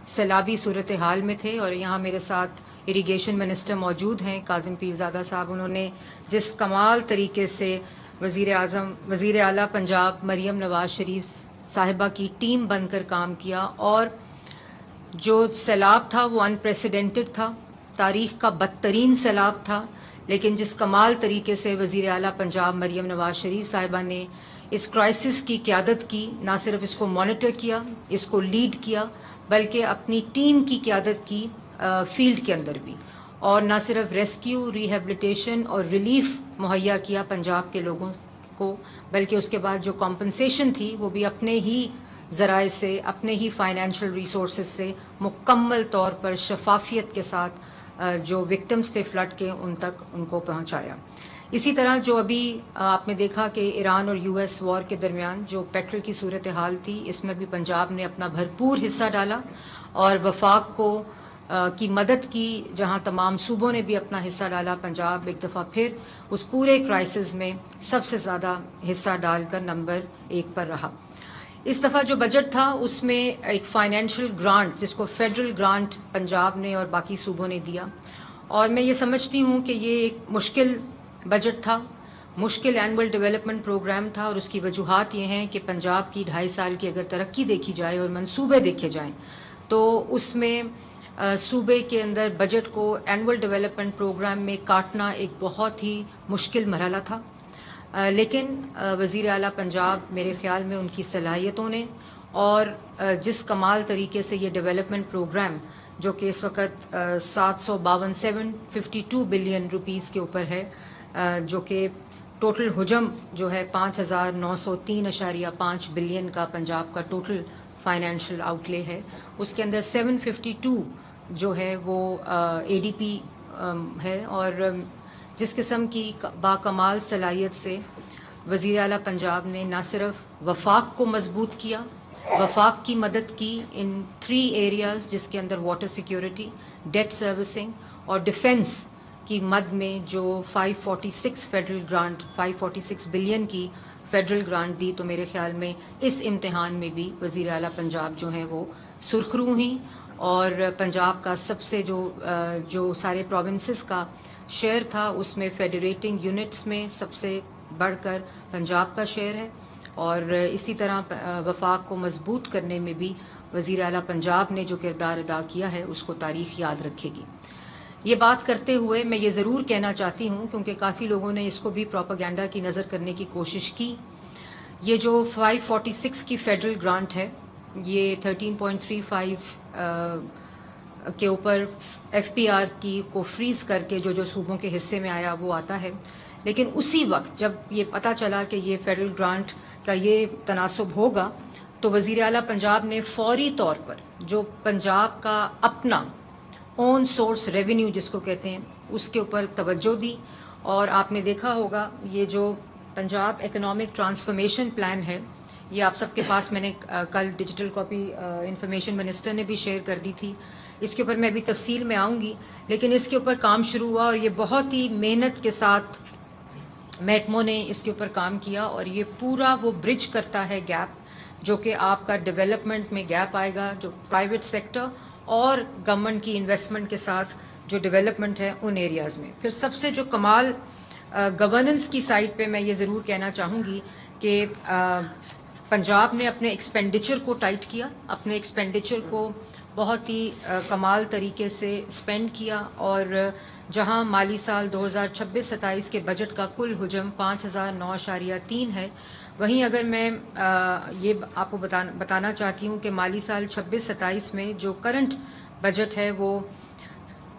سیلابی صورتحال میں تھے، اور یہاں میرے ساتھ اریگیشن منسٹر موجود ہیں قاسم پیرزادہ صاحب. انہوں نے جس کمال طریقے سے وزیر اعلیٰ پنجاب مریم نواز شریف صاحبہ کی ٹیم بن کر کام کیا، اور جو سیلاب تھا وہ انپریسیڈنٹڈ تھا، تاریخ کا بدترین سیلاب تھا، لیکن جس کمال طریقے سے وزیر اعلیٰ پنجاب مریم نواز شریف صاحبہ نے اس کرائسس کی قیادت کی، نہ صرف اس کو مانیٹر کیا، اس کو لیڈ کیا، بلکہ اپنی ٹیم کی قیادت کی فیلڈ کے اندر بھی، اور نہ صرف ریسکیو، ریہیبلیٹیشن اور ریلیف مہیا کیا پنجاب کے لوگوں کو، بلکہ اس کے بعد جو کمپنسیشن تھی وہ بھی اپنے ہی ذرائع سے، اپنے ہی فائنینشیل ریسورسز سے مکمل طور پر شفافیت کے ساتھ جو وکٹمز تھے فلڈ کے ان تک ان کو پہنچایا. اسی طرح جو ابھی آپ نے دیکھا کہ ایران اور یو ایس وار کے درمیان جو پیٹرول کی صورتحال تھی، اس میں بھی پنجاب نے اپنا بھرپور حصہ ڈالا اور وفاق کو کی مدد کی. جہاں تمام صوبوں نے بھی اپنا حصہ ڈالا، پنجاب ایک دفعہ پھر اس پورے کرائسس میں سب سے زیادہ حصہ ڈال کر نمبر 1 پر رہا. اس دفعہ جو بجٹ تھا اس میں ایک فائنینشیل گرانٹ، جس کو فیڈرل گرانٹ پنجاب نے اور باقی صوبوں نے دیا، اور میں یہ سمجھتی ہوں کہ یہ ایک مشکل بجٹ تھا، مشکل اینول ڈیولپمنٹ پروگرام تھا، اور اس کی وجوہات یہ ہیں کہ پنجاب کی 2.5 سال کی اگر ترقی دیکھی جائے اور منصوبے دیکھے جائیں تو اس میں صوبے کے اندر بجٹ کو اینول ڈیولپمنٹ پروگرام میں کاٹنا ایک بہت ہی مشکل مرحلہ تھا. لیکن وزیر اعلیٰ پنجاب میرے خیال میں ان کی صلاحیتوں نے اور جس کمال طریقے سے یہ ڈیولپمنٹ پروگرام جو کہ اس وقت 752 بلین روپیز کے اوپر ہے، جو کہ ٹوٹل حجم جو ہے 5903.5 بلین کا پنجاب کا ٹوٹل فائنینشیل آؤٹ لے ہے، اس کے اندر 752 جو ہے وہ اے ڈی پی ہے. اور جس قسم کی باکمال صلاحیت سے وزیر اعلیٰ پنجاب نے نہ صرف وفاق کو مضبوط کیا، وفاق کی مدد کی ان 3 ایریاز جس کے اندر واٹر سیکیورٹی، ڈیٹ سروسنگ اور ڈیفنس کی مد میں جو 546 فیڈرل گرانٹ 546 بلین کی فیڈرل گرانٹ دی، تو میرے خیال میں اس امتحان میں بھی وزیر اعلیٰ پنجاب جو ہیں وہ سرخرو ہیں. اور پنجاب کا سب سے جو سارے پروونسز کا شیئر تھا اس میں فیڈریٹنگ یونٹس میں سب سے بڑھ کر پنجاب کا شیئر ہے، اور اسی طرح وفاق کو مضبوط کرنے میں بھی وزیر اعلیٰ پنجاب نے جو کردار ادا کیا ہے اس کو تاریخ یاد رکھے گی. یہ بات کرتے ہوئے میں یہ ضرور کہنا چاہتی ہوں، کیونکہ کافی لوگوں نے اس کو بھی پروپیگنڈا کی نظر کرنے کی کوشش کی، یہ جو 546 کی فیڈرل گرانٹ ہے یہ 13.35 کے اوپر ایف پی آر کی کو فریز کر کے جو صوبوں کے حصے میں آیا وہ آتا ہے. لیکن اسی وقت جب یہ پتہ چلا کہ یہ فیڈرل گرانٹ کا یہ تناسب ہوگا تو وزیر اعلیٰ پنجاب نے فوری طور پر جو پنجاب کا اپنا اون سورس ریونیو جس کو کہتے ہیں اس کے اوپر توجہ دی. اور آپ نے دیکھا ہوگا یہ جو پنجاب اکنامک ٹرانسفارمیشن پلان ہے، یہ آپ سب کے پاس میں نے کل ڈیجیٹل کاپی انفارمیشن منسٹر نے بھی شیئر کر دی تھی. اس کے اوپر میں بھی تفصیل میں آؤں گی، لیکن اس کے اوپر کام شروع ہوا اور یہ بہت ہی محنت کے ساتھ محکموں نے اس کے اوپر کام کیا، اور یہ پورا وہ برج کرتا ہے گیپ جو کہ آپ کا ڈیولپمنٹ میں گیپ آئے گا، جو پرائیویٹ سیکٹر اور گورنمنٹ کی انویسٹمنٹ کے ساتھ جو ڈیولپمنٹ ہے ان ایریاز میں. پھر سب سے جو کمال گورننس کی سائڈ پہ میں یہ ضرور کہنا چاہوں گی کہ پنجاب نے اپنے ایکسپینڈیچر کو ٹائٹ کیا، اپنے ایکسپینڈیچر کو بہت ہی کمال طریقے سے اسپینڈ کیا، اور جہاں مالی سال 2026-27 کے بجٹ کا کل حجم 5009.3 ہے، وہیں اگر میں یہ آپ کو بتانا چاہتی ہوں کہ مالی سال 26-27 میں جو کرنٹ بجٹ ہے وہ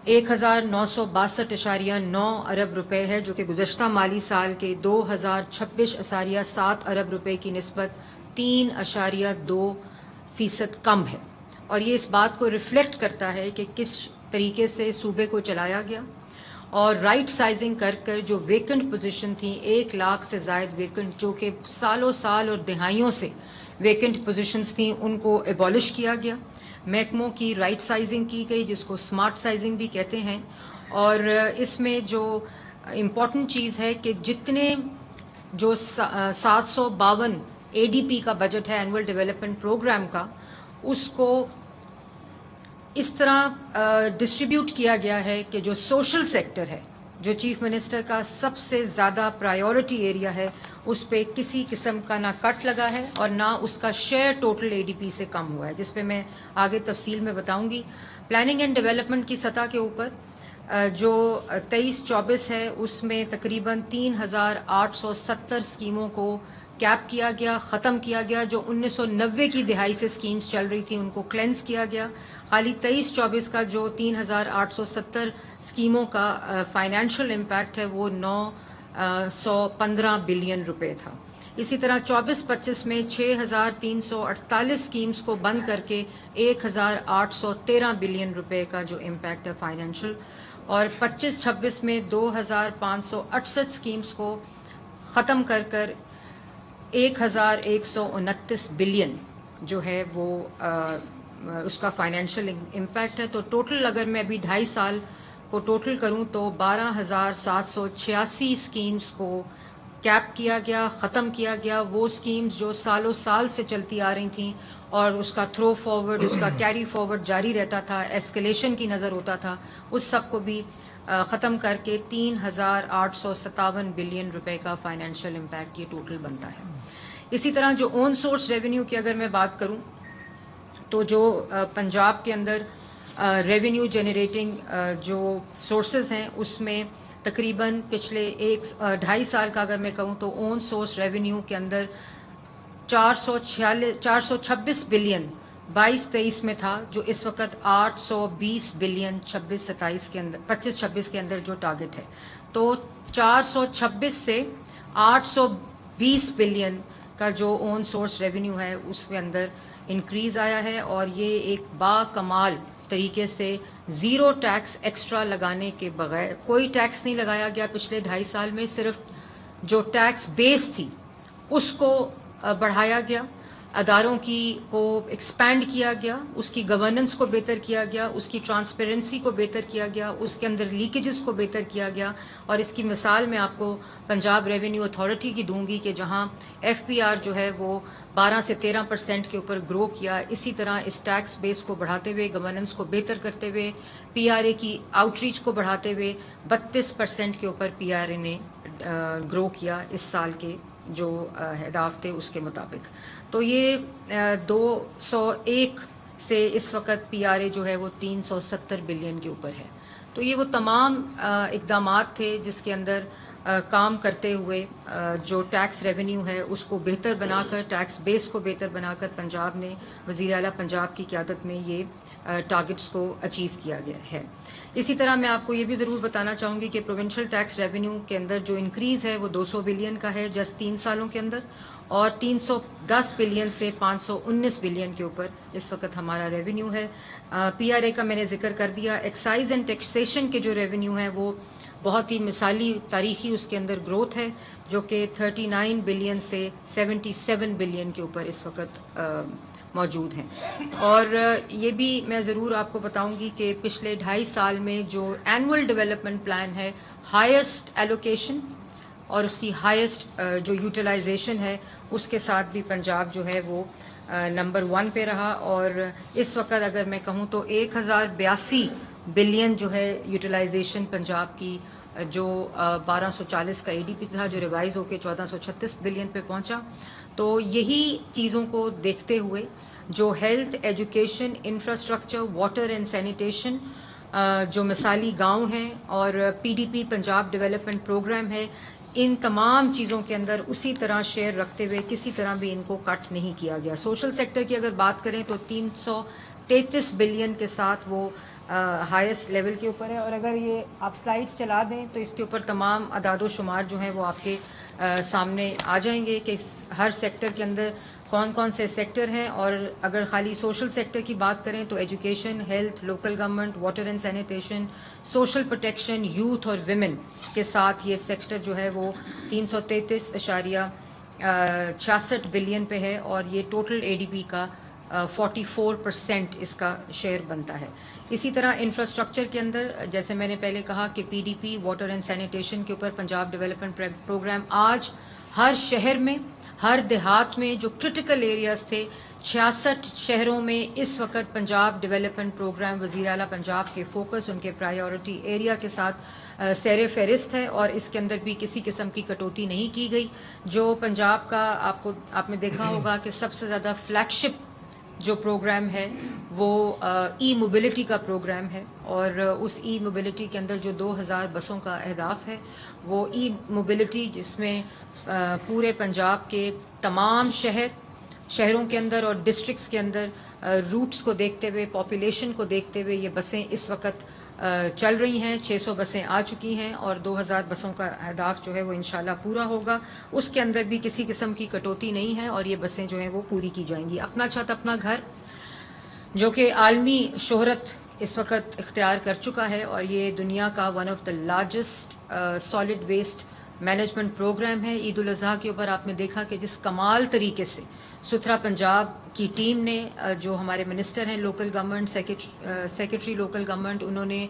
1962.9 ارب روپے ہے، جو کہ گزشتہ مالی سال کے 2026.7 ارب روپے کی نسبت 3.2% کم ہے. اور یہ اس بات کو ریفلیکٹ کرتا ہے کہ کس طریقے سے صوبے کو چلایا گیا، اور رائٹ سائزنگ کر جو ویکنٹ پوزیشن تھیں 1 لاکھ سے زائد ویکنٹ، جو کہ سالوں سال اور دہائیوں سے ویکنٹ پوزیشنز تھیں، ان کو ایبالش کیا گیا. محکموں کی رائٹ سائزنگ کی گئی جس کو سمارٹ سائزنگ بھی کہتے ہیں. اور اس میں جو امپورٹنٹ چیز ہے کہ جتنے جو 752 ADP کا بجٹ ہے اینول ڈیولپمنٹ پروگرام کا، اس کو اس طرح ڈسٹریبیوٹ کیا گیا ہے کہ جو سوشل سیکٹر ہے، جو چیف منسٹر کا سب سے زیادہ پرائیورٹی ایریا ہے، اس پہ کسی قسم کا نہ کٹ لگا ہے اور نہ اس کا شیئر ٹوٹل اے ڈی پی سے کم ہوا ہے، جس پہ میں آگے تفصیل میں بتاؤں گی. پلاننگ اینڈ ڈیولپمنٹ کی سطح کے اوپر جو 23-24 ہے، اس میں تقریباً 3,870 اسکیموں کو کیپ کیا گیا، ختم کیا گیا. جو 1990 کی دہائی سے اسکیمز چل رہی تھیں ان کو کلینز کیا گیا. خالی 23-24 کا جو 3,870 اسکیموں کا فائنینشیل امپیکٹ ہے وہ 915 بلین روپے تھا. اسی طرح 24-25 میں 6,348 اسکیمز کو بند کر کے 1,813 بلین روپے کا جو امپیکٹ ہے فائنینشیل، اور 25-26 میں 2,568 اسکیمز کو ختم کر کر 1,129 بلین جو ہے وہ اس کا فائنینشیل امپیکٹ ہے. تو ٹوٹل اگر میں ابھی 2.5 سال کو ٹوٹل کروں تو 12,786 اسکیمز کو کیپ کیا گیا، ختم کیا گیا. وہ اسکیمز جو سالوں سال سے چلتی آ رہی تھیں اور اس کا تھرو فارورڈ، اس کا کیری فارورڈ جاری رہتا تھا، ایسکلیشن کی نظر ہوتا تھا، اس سب کو بھی ختم کر کے 3,857 بلین روپے کا فائنینشیل امپیکٹ یہ ٹوٹل بنتا ہے. اسی طرح جو اون سورس ریونیو کی اگر میں بات کروں تو جو پنجاب کے اندر ریونیو جنریٹنگ جو سورسز ہیں اس میں تقریباً پچھلے 2.5 سال کا اگر میں کہوں تو اون سورس ریونیو کے اندر 426 بلین 22-23 میں تھا، جو اس وقت 820 بلین 26-27 کے اندر 25-26 کے اندر جو ٹارگٹ ہے. تو 426 سے 820 بلین کا جو اون سورس ریونیو ہے اس کے اندر انکریز آیا ہے، اور یہ ایک با کمال طریقے سے زیرو ٹیکس ایکسٹرا لگانے کے بغیر، کوئی ٹیکس نہیں لگایا گیا پچھلے 2.5 سال میں. صرف جو ٹیکس بیس تھی اس کو بڑھایا گیا، اداروں کو ایکسپینڈ کیا گیا، اس کی گورننس کو بہتر کیا گیا، اس کی ٹرانسپیرنسی کو بہتر کیا گیا، اس کے اندر لیکیجز کو بہتر کیا گیا. اور اس کی مثال میں آپ کو پنجاب ریونیو اتھارٹی کی دوں گی کہ جہاں ایف پی آر جو ہے وہ 12 سے 13% کے اوپر گرو کیا. اسی طرح اس ٹیکس بیس کو بڑھاتے ہوئے، گورننس کو بہتر کرتے ہوئے، پی آر اے کی آؤٹ ریچ کو بڑھاتے ہوئے 32% کے اوپر پی آر اے نے گرو کیا اس سال کے جو اہداف تھے اس کے مطابق. تو یہ 201 سے اس وقت پی آر اے جو ہے وہ 370 بلین کے اوپر ہے. تو یہ وہ تمام اقدامات تھے جس کے اندر کام کرتے ہوئے جو ٹیکس ریونیو ہے اس کو بہتر بنا کر، ٹیکس بیس کو بہتر بنا کر پنجاب نے، وزیر اعلیٰ پنجاب کی قیادت میں یہ ٹارگٹس کو اچیو کیا گیا ہے. اسی طرح میں آپ کو یہ بھی ضرور بتانا چاہوں گی کہ پروونشل ٹیکس ریونیو کے اندر جو انکریز ہے وہ 200 بلین کا ہے جسٹ 3 سالوں کے اندر، اور 310 بلین سے 519 بلین کے اوپر اس وقت ہمارا ریونیو ہے. پی آر اے کا میں نے ذکر کر دیا. ایکسائز اینڈ ٹیکسیشن کے جو ریونیو ہیں وہ بہت ہی مثالی تاریخی اس کے اندر گروتھ ہے، جو کہ 39 بلین سے 77 بلین کے اوپر اس وقت موجود ہیں. اور یہ بھی میں ضرور آپ کو بتاؤں گی کہ پچھلے 2.5 سال میں جو اینول ڈیولپمنٹ پلان ہے، ہائیسٹ ایلوکیشن اور اس کی ہائیسٹ جو یوٹیلائزیشن ہے اس کے ساتھ بھی پنجاب جو ہے وہ نمبر 1 پہ رہا. اور اس وقت اگر میں کہوں تو 1,082 بلین جو ہے یوٹیلائزیشن پنجاب کی، جو 1240 کا اے ڈی پی تھا جو ریوائز ہو کے 1436 بلین پہ پہنچا. تو یہی چیزوں کو دیکھتے ہوئے جو health, education, infrastructure, water and sanitation, جو مثالی گاؤں ہیں، اور P D P Punjab development programme ہے، ان تمام چیزوں کے اندر اسی طرح شیئر رکھتے ہوئے کسی طرح بھی ان کو کٹ نہیں کیا گیا. سوشل سیکٹر کی اگر بات کریں تو 333 بلین کے ساتھ وہ ہائیسٹ لیول کے اوپر ہے. اور اگر یہ آپ سلائیڈز چلا دیں تو اس کے اوپر تمام اعداد و شمار جو ہیں وہ آپ کے سامنے آ جائیں گے کہ ہر سیکٹر کے اندر کون کون سے سیکٹر ہیں. اور اگر خالی سوشل سیکٹر کی بات کریں تو education, health, local government, water and sanitation, social protection, youth اور ویمن کے ساتھ یہ سیکٹر جو ہے وہ 333.66 بلین پہ ہے، اور یہ ٹوٹل اے ڈی پی کا 44% اس کا شیئر بنتا ہے. اسی طرح انفراسٹرکچر کے اندر جیسے میں نے پہلے کہا کہ پی D P, water and sanitation کے اوپر پنجاب ڈیولپمنٹ پروگرام آج ہر شہر میں، ہر دیہات میں جو کرٹیکل ایریاز تھے، 66 شہروں میں اس وقت پنجاب ڈیولپمنٹ پروگرام وزیر اعلیٰ پنجاب کے فوکس، ان کے پرائیورٹی ایریا کے ساتھ سیر فہرست ہے، اور اس کے اندر بھی کسی قسم کی کٹوتی نہیں کی گئی. جو پنجاب کا آپ نے دیکھا ہوگا کہ سب سے زیادہ فلیگ شپ جو پروگرام ہے وہ ای موبلٹی کا پروگرام ہے، اور اس ای موبلٹی کے اندر جو 2000 بسوں کا اہداف ہے وہ ای موبلٹی، جس میں پورے پنجاب کے تمام شہروں کے اندر اور ڈسٹرکٹس کے اندر روٹس کو دیکھتے ہوئے، پاپولیشن کو دیکھتے ہوئے یہ بسیں اس وقت چل رہی ہیں. 600 بسیں آ چکی ہیں اور 2000 بسوں کا اہداف جو ہے وہ انشاءاللہ پورا ہوگا. اس کے اندر بھی کسی قسم کی کٹوتی نہیں ہے اور یہ بسیں جو ہیں وہ پوری کی جائیں گی. اپنا چھت اپنا گھر جو کہ عالمی شہرت اس وقت اختیار کر چکا ہے، اور یہ دنیا کا one of the largest solid waste management programme ہے. عید الاضحیٰ کے اوپر آپ نے دیکھا کہ جس کمال طریقے سے ستھرا پنجاب کی ٹیم نے، جو ہمارے منسٹر ہیں local government, secretary local government, انہوں نے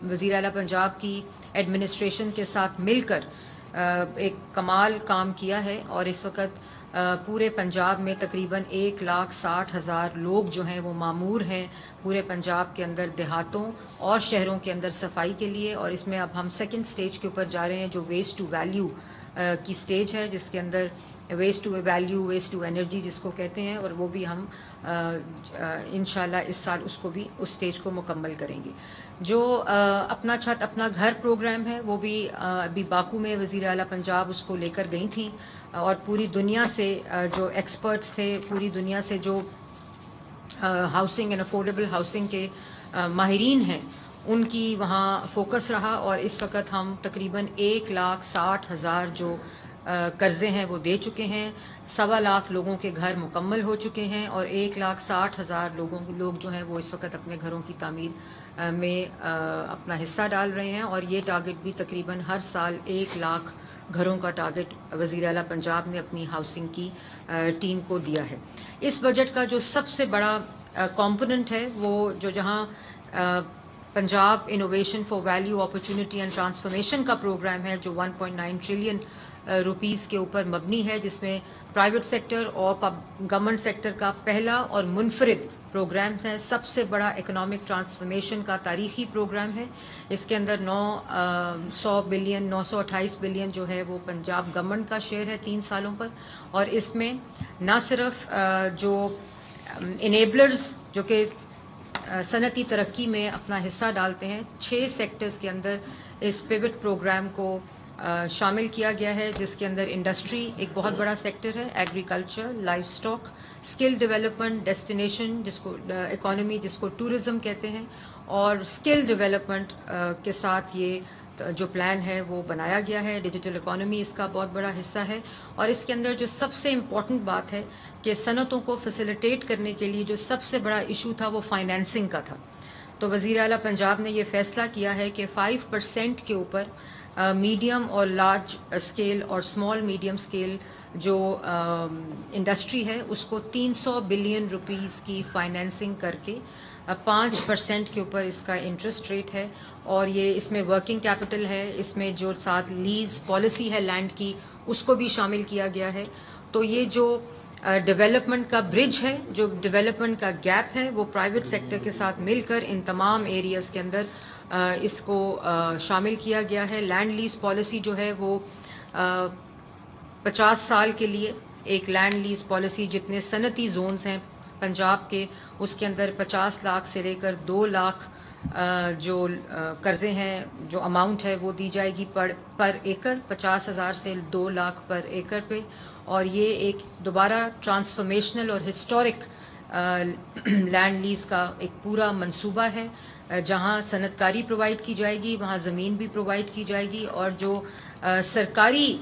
وزیر اعلیٰ پنجاب کی ایڈمنسٹریشن کے ساتھ مل کر ایک کمال کام کیا ہے. اور اس وقت پورے پنجاب میں تقریباً 1,60,000 لوگ جو ہیں وہ مامور ہیں پورے پنجاب کے اندر دیہاتوں اور شہروں کے اندر صفائی کے لیے. اور اس میں اب ہم سیکنڈ سٹیج کے اوپر جا رہے ہیں جو ویسٹ ٹو ویلیو کی سٹیج ہے، جس کے اندر waste to value, waste to energy جس کو کہتے ہیں، اور وہ بھی ہم انشاءاللہ اس سال اس کو بھی اس سٹیج کو مکمل کریں گے. جو اپنا چھت اپنا گھر پروگرام ہے وہ بھی ابھی باکو میں وزیر اعلیٰ پنجاب اس کو لے کر گئی تھیں، اور پوری دنیا سے جو ایکسپرٹس تھے، پوری دنیا سے جو ہاؤسنگ اینڈ افورڈیبل ہاؤسنگ کے ماہرین ہیں، ان کی وہاں فوکس رہا. اور اس وقت ہم تقریباً 1,60,000 جو قرضے ہیں وہ دے چکے ہیں. 1.25 لوگوں کے گھر مکمل ہو چکے ہیں، اور 1,60,000 لوگ جو ہیں وہ اس وقت اپنے گھروں کی تعمیر میں اپنا حصہ ڈال رہے ہیں. اور یہ ٹارگٹ بھی تقریباً ہر سال 1 لاکھ گھروں کا ٹارگٹ وزیر اعلیٰ پنجاب نے اپنی ہاؤسنگ کی ٹیم کو دیا ہے. اس بجٹ کا جو سب سے بڑا کمپوننٹ ہے وہ جو جہاں Punjab innovation for value opportunity and transformation کا پروگرام ہے جو 1.9 ٹریلین روپیز کے اوپر مبنی ہے، جس میں پرائیویٹ سیکٹر اور گورنمنٹ سیکٹر کا پہلا اور منفرد پروگرام ہے. سب سے بڑا اکنامک ٹرانسفارمیشن کا تاریخی پروگرام ہے. اس کے اندر 928 بلین جو ہے وہ پنجاب گورنمنٹ کا شیئر ہے 3 سالوں پر. اور اس میں نہ صرف جو انیبلرز جو کہ صنعتی ترقی میں اپنا حصہ ڈالتے ہیں، 6 سیکٹرز کے اندر اس پیوٹ پروگرام کو شامل کیا گیا ہے، جس کے اندر انڈسٹری ایک بہت بڑا سیکٹر ہے، agriculture, life stock, skill development, destination جس کو اکانومی جس کو ٹورزم کہتے ہیں، اور اسکل ڈیولپمنٹ کے ساتھ یہ جو پلان ہے وہ بنایا گیا ہے. ڈیجیٹل اکانومی اس کا بہت بڑا حصہ ہے. اور اس کے اندر جو سب سے امپورٹنٹ بات ہے کہ صنعتوں کو فیسیلیٹیٹ کرنے کے لیے جو سب سے بڑا ایشو تھا وہ فائنینسنگ کا تھا. تو وزیر اعلیٰ پنجاب نے یہ فیصلہ کیا ہے کہ 5% کے اوپر میڈیم اور لارج اسکیل اور اسمال میڈیم اسکیل جو انڈسٹری ہے اس کو 300 بلین روپیز کی فائنینسنگ کر کے 5% کے اوپر اس کا انٹرسٹ ریٹ ہے. اور یہ اس میں ورکنگ کیپٹل ہے، اس میں جو ساتھ لیز پالیسی ہے لینڈ کی اس کو بھی شامل کیا گیا ہے. تو یہ جو ڈیولپمنٹ کا برج ہے، جو ڈیولپمنٹ کا گیپ ہے، وہ پرائیویٹ سیکٹر کے ساتھ مل کر ان تمام ایریاز کے اندر اس کو شامل کیا گیا ہے. لینڈ لیز پالیسی جو ہے وہ 50 سال کے لیے ایک لینڈ لیز پالیسی، جتنے صنعتی زونز ہیں پنجاب کے اس کے اندر 50 لاکھ سے لے کر 2 لاکھ جو قرضے ہیں، جو اماؤنٹ ہے وہ دی جائے گی پر ایکڑ، 50,000 سے 2 لاکھ پر ایکڑ پہ. اور یہ ایک دوبارہ ٹرانسفارمیشنل اور ہسٹورک لینڈ لیز کا ایک پورا منصوبہ ہے، جہاں صنعت کاری پرووائڈ کی جائے گی، وہاں زمین بھی پرووائڈ کی جائے گی. اور جو سرکاری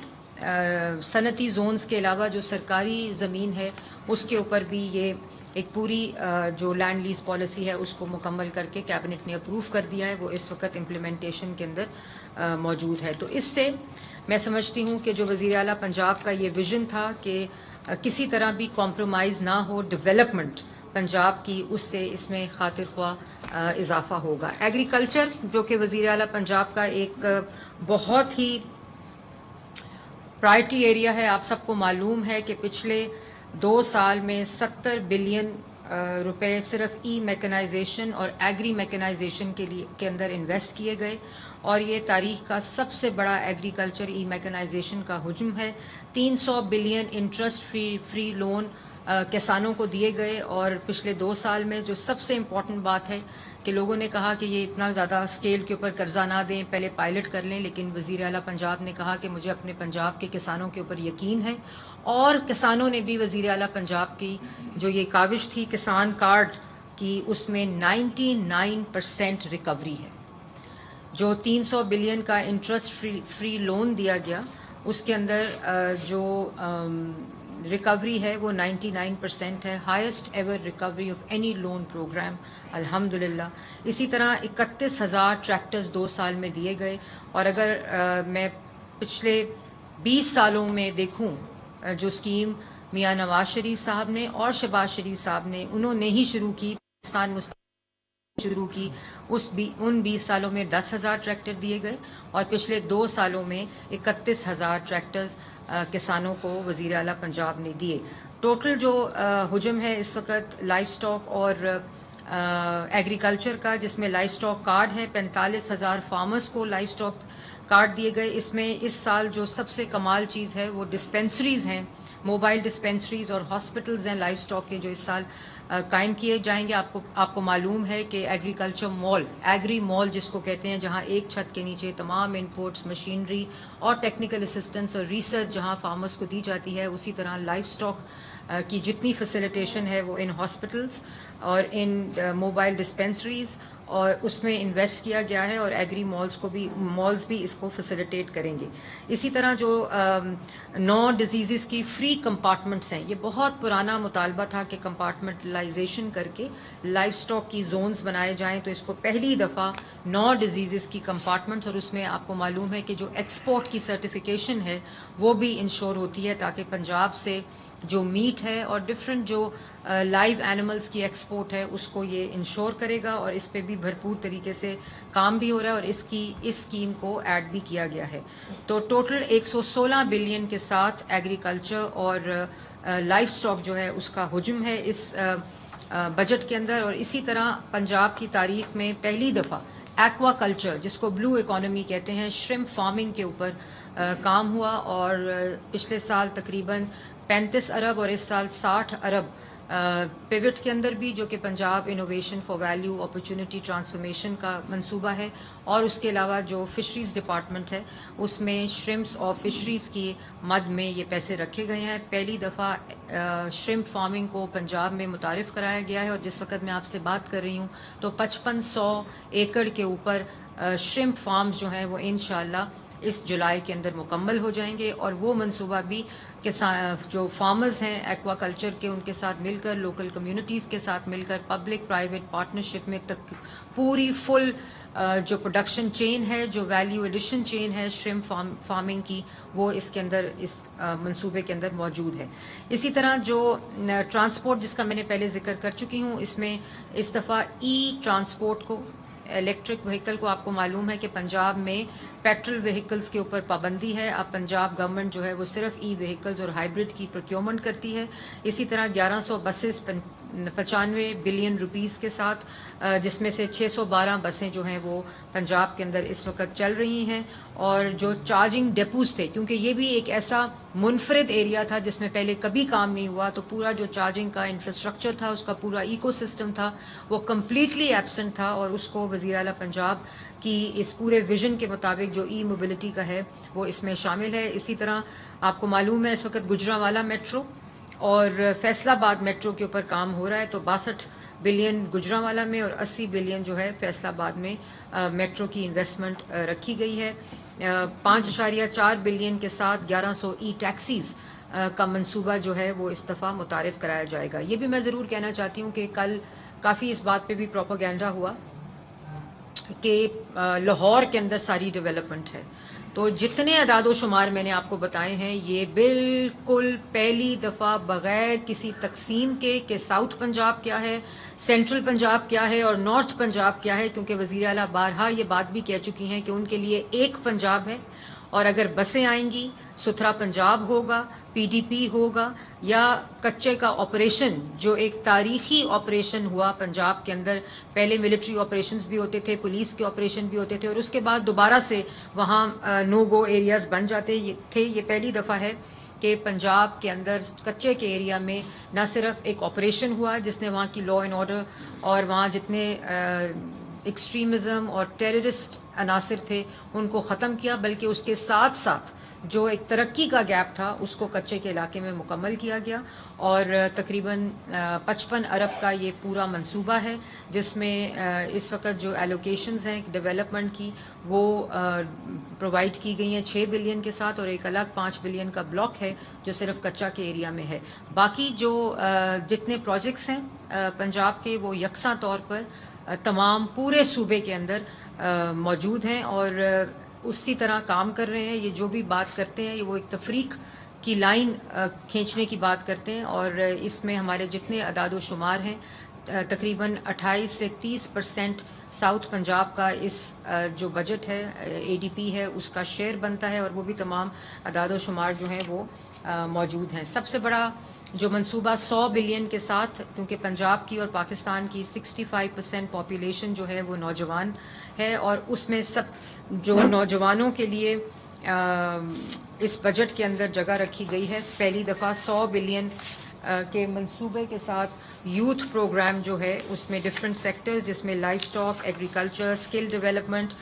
صنعتی زونز کے علاوہ جو سرکاری زمین ہے اس کے اوپر بھی یہ ایک پوری جو لینڈ لیز پالیسی ہے اس کو مکمل کر کے کیبنٹ نے اپروو کر دیا ہے. وہ اس وقت امپلیمنٹیشن کے اندر موجود ہے. تو اس سے میں سمجھتی ہوں کہ جو وزیر اعلیٰ پنجاب کا یہ ویژن تھا کہ کسی طرح بھی کمپرومائز نہ ہو ڈیولپمنٹ پنجاب کی، اس سے اس میں خاطر خواہ اضافہ ہوگا. ایگریکلچر جو کہ وزیر اعلیٰ پنجاب کا ایک بہت ہی پرائرٹی ایریا ہے. آپ سب کو معلوم ہے کہ پچھلے 2 سال میں 70 بلین روپے صرف ای میکنائزیشن اور ایگری میکنائزیشن کے اندر انویسٹ کیے گئے, اور یہ تاریخ کا سب سے بڑا ایگریکلچر ای میکنائزیشن کا حجم ہے. 300 بلین انٹرسٹ فری لون کسانوں کو دیے گئے. اور پچھلے 2 سال میں جو سب سے امپورٹنٹ بات ہے کہ لوگوں نے کہا کہ یہ اتنا زیادہ اسکیل کے اوپر قرضہ نہ دیں, پہلے پائلٹ کر لیں, لیکن وزیر اعلیٰ پنجاب نے کہا کہ مجھے اپنے پنجاب کے کسانوں کے اوپر یقین ہے, اور کسانوں نے بھی وزیر اعلیٰ پنجاب کی جو یہ کاوش تھی کسان کارڈ کی, اس میں 99% ریکوری ہے. جو 300 بلین کا انٹرسٹ فری لون دیا گیا اس کے اندر جو ریکوری ہے وہ 99% ہے, highest ever recovery of any loan programme الحمدللہ. اسی طرح 31,000 ٹریکٹرز 2 سال میں دیے گئے. اور اگر میں پچھلے 20 سالوں میں دیکھوں جو اسکیم میاں نواز شریف صاحب نے اور شہباز شریف صاحب نے انہوں نے ہی شروع کی, شروع کی, ان 20 سالوں میں 10,000 ٹریکٹر دیے گئے, اور پچھلے 2 سالوں میں 31,000 ٹریکٹرز کسانوں کو وزیر اعلیٰ پنجاب نے دیے. ٹوٹل جو حجم ہے اس وقت لائف سٹاک اور ایگریکلچر کا, جس میں لائف سٹاک کارڈ ہے 45,000 فارمرز کو لائف سٹاک کارڈ دیے گئے. اس میں اس سال جو سب سے کمال چیز ہے وہ ڈسپینسریز ہیں, موبائل ڈسپینسریز اور ہاسپٹلز ہیں لائف سٹاک کے, جو اس سال قائم کیے جائیں گے. آپ کو معلوم ہے کہ ایگریکلچر مال, ایگری مال جس کو کہتے ہیں, جہاں ایک چھت کے نیچے تمام انپوٹس, مشینری اور ٹیکنیکل اسسٹنس اور ریسرچ جہاں فارمرز کو دی جاتی ہے, اسی طرح لائف سٹاک کی جتنی فیسیلیٹیشن ہے وہ ان ہاسپٹلز اور ان موبائل ڈسپینسریز اور اس میں انویسٹ کیا گیا ہے, اور ایگری مالز بھی اس کو فیسیلیٹیٹ کریں گے. اسی طرح جو 9 ڈیزیزز کی فری کمپارٹمنٹس ہیں, یہ بہت پرانا مطالبہ تھا کہ کمپارٹمنٹلائزیشن کر کے لائف سٹاک کی زونز بنائے جائیں, تو اس کو پہلی دفعہ 9 ڈیزیزز کی کمپارٹمنٹس, اور اس میں آپ کو معلوم ہے کہ جو ایکسپورٹ کی سرٹیفیکیشن ہے وہ بھی انشور ہوتی ہے, تاکہ پنجاب سے جو میٹ ہے اور ڈفرینٹ جو لائیو اینیملز کی ایکسپورٹ ہے اس کو یہ انشور کرے گا, اور اس پہ بھی بھرپور طریقے سے کام بھی ہو رہا ہے, اور اس اسکیم کو ایڈ بھی کیا گیا ہے. تو ٹوٹل 116 بلین کے ساتھ ایگریکلچر اور لائف سٹاک جو ہے اس کا حجم ہے اس بجٹ کے اندر. اور اسی طرح پنجاب کی تاریخ میں پہلی دفعہ ایکوا کلچر, جس کو بلو اکانومی کہتے ہیں, شرمپ فارمنگ کے اوپر کام ہوا, اور پچھلے سال تقریباً 35 ارب اور اس سال 60 ارب پیوٹ کے اندر بھی, جو کہ Punjab innovation for value opportunity transformation کا منصوبہ ہے. اور اس کے علاوہ جو فشریز ڈپارٹمنٹ ہے اس میں شرمپس اور فشریز کی مد میں یہ پیسے رکھے گئے ہیں. پہلی دفعہ شرمپ فارمنگ کو پنجاب میں متعارف کرایا گیا ہے, اور جس وقت میں آپ سے بات کر رہی ہوں تو 5500 ایکڑ کے اوپر شرمپ فارمز جو ہیں وہ انشاءاللہ اس جولائی کے اندر مکمل ہو جائیں گے. اور وہ منصوبہ بھی جو فارمرز ہیں ایکوا کلچر کے, ان کے ساتھ مل کر, لوکل کمیونٹیز کے ساتھ مل کر, پبلک پرائیویٹ پارٹنرشپ میں پوری فل جو پروڈکشن چین ہے, جو ویلیو ایڈیشن چین ہے شرمپ فارمنگ کی, وہ اس کے اندر اس منصوبے کے اندر موجود ہے. اسی طرح جو ٹرانسپورٹ جس کا میں نے پہلے ذکر کر چکی ہوں, اس میں اس دفعہ ای ٹرانسپورٹ کو, الیکٹرک وہیکل کو, آپ کو معلوم ہے کہ پنجاب میں پیٹرول وہیکلز کے اوپر پابندی ہے. اب پنجاب گورنمنٹ جو ہے وہ صرف ای وہیکلز اور ہائیبرڈ کی پروکیورمنٹ کرتی ہے. اسی طرح 1100 بسز 95 بلین روپیز کے ساتھ, جس میں سے 612 بسیں جو ہیں وہ پنجاب کے اندر اس وقت چل رہی ہیں. اور جو چارجنگ ڈیپوز تھے, کیونکہ یہ بھی ایک ایسا منفرد ایریا تھا جس میں پہلے کبھی کام نہیں ہوا, تو پورا جو چارجنگ کا انفراسٹرکچر تھا, اس کا پورا ایکو سسٹم تھا, وہ کمپلیٹلی ایبسنٹ تھا, اور اس کو وزیر اعلیٰ پنجاب کی اس پورے ویژن کے مطابق جو ای موبلٹی کا ہے وہ اس میں شامل ہے. اسی طرح آپ کو معلوم ہے اس وقت گجرانوالہ میٹرو اور فیصلہ آباد میٹرو کے اوپر کام ہو رہا ہے, تو 62 بلین گجرانوالہ میں اور 80 بلین جو ہے فیصلہ آباد میں میٹرو کی انویسٹمنٹ رکھی گئی ہے. 5.4 بلین کے ساتھ 1100 ای ٹیکسیز کا منصوبہ جو ہے وہ اس دفعہ متعارف کرایا جائے گا. یہ بھی میں ضرور کہنا چاہتی ہوں کہ کل کافی اس بات پہ بھی پروپیگنڈا ہوا کہ لاہور کے اندر ساری ڈیولپمنٹ ہے, تو جتنے اعداد و شمار میں نے آپ کو بتائے ہیں یہ بالکل پہلی دفعہ بغیر کسی تقسیم کے کہ ساؤتھ پنجاب کیا ہے, سینٹرل پنجاب کیا ہے اور نارتھ پنجاب کیا ہے, کیونکہ وزیر اعلیٰ بارہا یہ بات بھی کہہ چکی ہیں کہ ان کے لیے ایک پنجاب ہے اور اگر بسیں آئیں گی، ستھرا پنجاب ہوگا، پی ڈی پی ہوگا، یا کچے کا آپریشن جو ایک تاریخی آپریشن ہوا پنجاب کے اندر، پہلے ملٹری آپریشنز بھی ہوتے تھے، پولیس کے آپریشن بھی ہوتے تھے، اور اس کے بعد دوبارہ سے وہاں نو گو ایریاز بن جاتے تھے. یہ پہلی دفعہ ہے کہ پنجاب کے اندر کچے کے ایریا میں نہ صرف ایک آپریشن ہوا جس نے وہاں کی لا اینڈ آرڈر اور وہاں جتنے ایکسٹریمزم اور ٹیررسٹ عناصر تھے ان کو ختم کیا، بلکہ اس کے ساتھ ساتھ جو ایک ترقی کا گیپ تھا اس کو کچے کے علاقے میں مکمل کیا گیا. اور تقریباً 55 ارب کا یہ پورا منصوبہ ہے جس میں اس وقت جو ایلوکیشنز ہیں ڈیولپمنٹ کی وہ پرووائڈ کی گئی ہیں 6 بلین کے ساتھ، اور ایک الگ 5 بلین کا بلاک ہے جو صرف کچا کے ایریا میں ہے. باقی جو جتنے پروجیکٹس ہیں پنجاب کے وہ یکساں طور پر تمام پورے صوبے کے اندر موجود ہیں اور اسی طرح کام کر رہے ہیں. یہ جو بھی بات کرتے ہیں وہ ایک تفریق کی لائن کھینچنے کی بات کرتے ہیں، اور اس میں ہمارے جتنے اعداد و شمار ہیں تقریباً 28 سے 30% ساؤتھ پنجاب کا اس جو بجٹ ہے اے ڈی پی ہے اس کا شیئر بنتا ہے، اور وہ بھی تمام اعداد و شمار جو ہیں وہ موجود ہیں. سب سے بڑا جو منصوبہ 100 بلین کے ساتھ، کیونکہ پنجاب کی اور پاکستان کی 65% پاپولیشن جو ہے وہ نوجوان ہے، اور اس میں سب جو نوجوانوں کے لیے اس بجٹ کے اندر جگہ رکھی گئی ہے. پہلی دفعہ 100 بلین کے منصوبے کے ساتھ یوتھ پروگرام جو ہے اس میں ڈفرینٹ سیکٹرز جس میں livestock, agriculture, skill development,